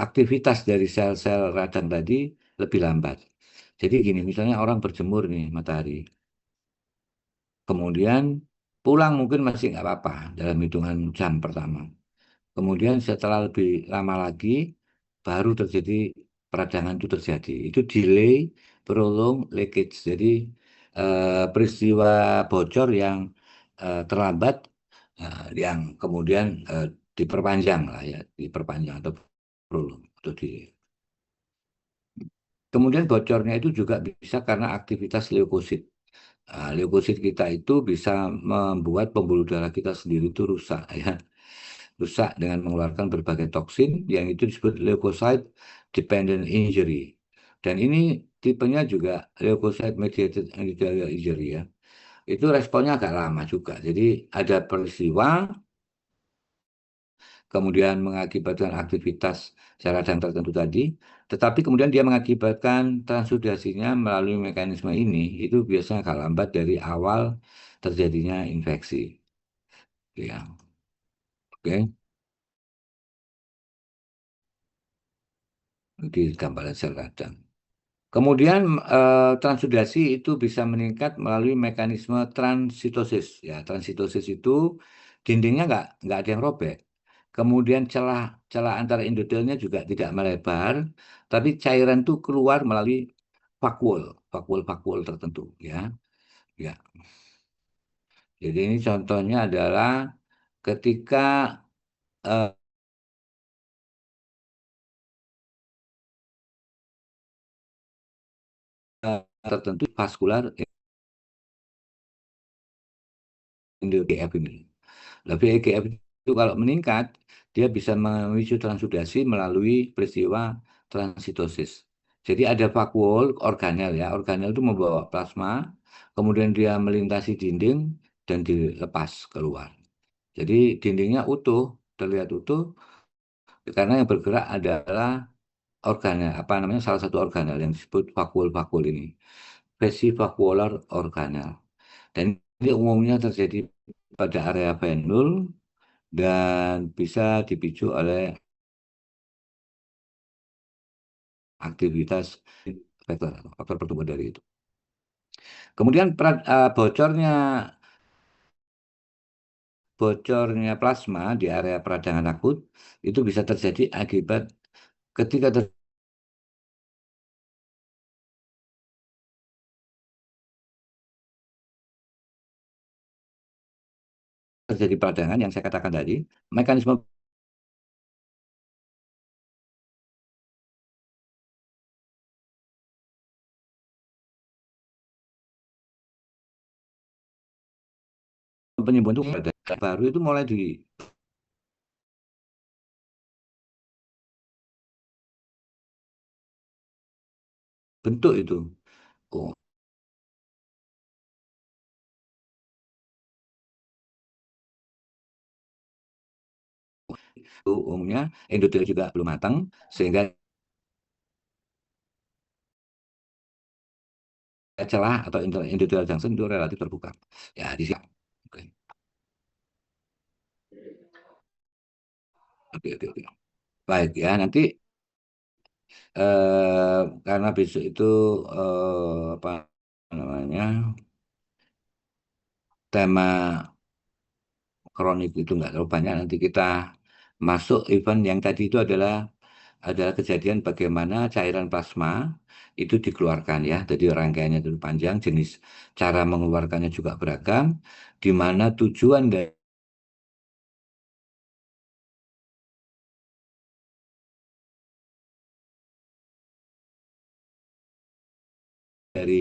aktivitas dari sel-sel radang tadi lebih lambat. Jadi gini, misalnya orang berjemur nih matahari, kemudian pulang mungkin masih nggak apa-apa dalam hitungan jam pertama. Kemudian setelah lebih lama lagi, baru terjadi peradangan itu terjadi. Itu delay prolong leakage. Jadi peristiwa bocor yang terlambat, yang kemudian diperpanjang lah ya, diperpanjang atau prolong atau delay. Kemudian bocornya itu juga bisa karena aktivitas leukosit. Leukosit kita itu bisa membuat pembuluh darah kita sendiri itu rusak ya, rusak dengan mengeluarkan berbagai toksin yang itu disebut leukocyte dependent injury. Dan ini tipenya juga leukocyte mediated endothelial injury ya. Itu responnya agak lama juga. Jadi ada peristiwa kemudian mengakibatkan aktivitas radang tertentu tadi, tetapi kemudian dia mengakibatkan transudasinya melalui mekanisme ini, itu biasanya agak lambat dari awal terjadinya infeksi. Ya, oke. Di gambaran sel radang. Kemudian transudasi itu bisa meningkat melalui mekanisme transitosis. Ya, transitosis itu dindingnya nggak ada yang robek. Kemudian celah antara endotelnya juga tidak melebar, tapi cairan itu keluar melalui vakuol, vakuol tertentu. Ya, ya. Jadi ini contohnya adalah ketika eh, tertentu vaskular endoGF ini. Nah, VEGF itu kalau meningkat, dia bisa memicu transudasi melalui peristiwa transitosis. Jadi ada vakuol organel ya, organel itu membawa plasma, kemudian dia melintasi dinding dan dilepas keluar. Jadi dindingnya utuh, terlihat utuh, karena yang bergerak adalah organel, apa namanya, salah satu organel yang disebut vakuol-vakuol ini, vesivakuolar organel. Dan ini umumnya terjadi pada area venul dan bisa dipicu oleh aktivitas faktor, faktor pertumbuhan dari itu. Kemudian bocornya plasma di area peradangan akut itu bisa terjadi akibat ketika terjadi peradangan yang saya katakan tadi, mekanisme penyembuhan itu baru itu mulai dibentuk itu. Oh, itu umumnya endotel juga belum matang sehingga celah atau endothelial junction itu relatif terbuka. Ya, di sini. Oke, oke, oke, oke. Baik ya, nanti karena besok itu apa namanya tema kronik itu nggak terlalu banyak. Nanti kita masuk event yang tadi itu adalah kejadian bagaimana cairan plasma itu dikeluarkan ya. Jadi rangkaiannya itu panjang, jenis cara mengeluarkannya juga beragam, di mana tujuan dari dari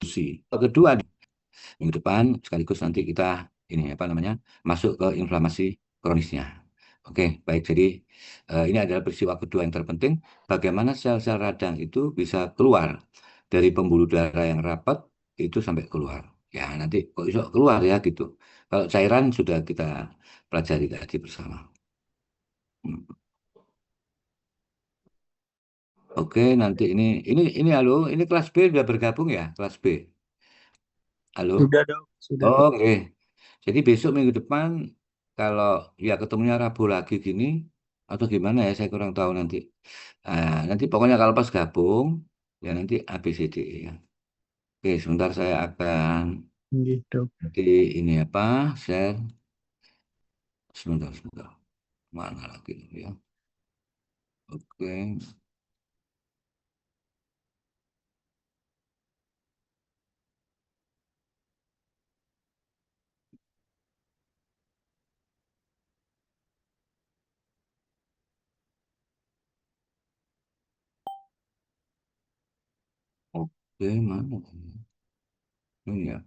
diskusi. Kedua, minggu depan sekaligus nanti kita ini apa namanya masuk ke inflamasi kronisnya. Oke, baik. Jadi ini adalah peristiwa kedua yang terpenting. Bagaimana sel-sel radang itu bisa keluar dari pembuluh darah yang rapat itu sampai keluar. Ya, nanti kok bisa keluar ya gitu. Kalau cairan sudah kita pelajari tadi bersama. Hmm. Oke, nanti ini halo, ini kelas B sudah bergabung ya, kelas B. Halo. Sudah dok, sudah. Oh, oke. Jadi besok minggu depan kalau ya ketemunya Rabu lagi gini atau gimana ya saya kurang tahu nanti. Nanti pokoknya kalau pas gabung ya nanti A B C D E ya. Oke, sebentar saya akan Nggih, dok. nanti ini apa share sebentar. Mana lagi ya? Oke, oke mana ini ya?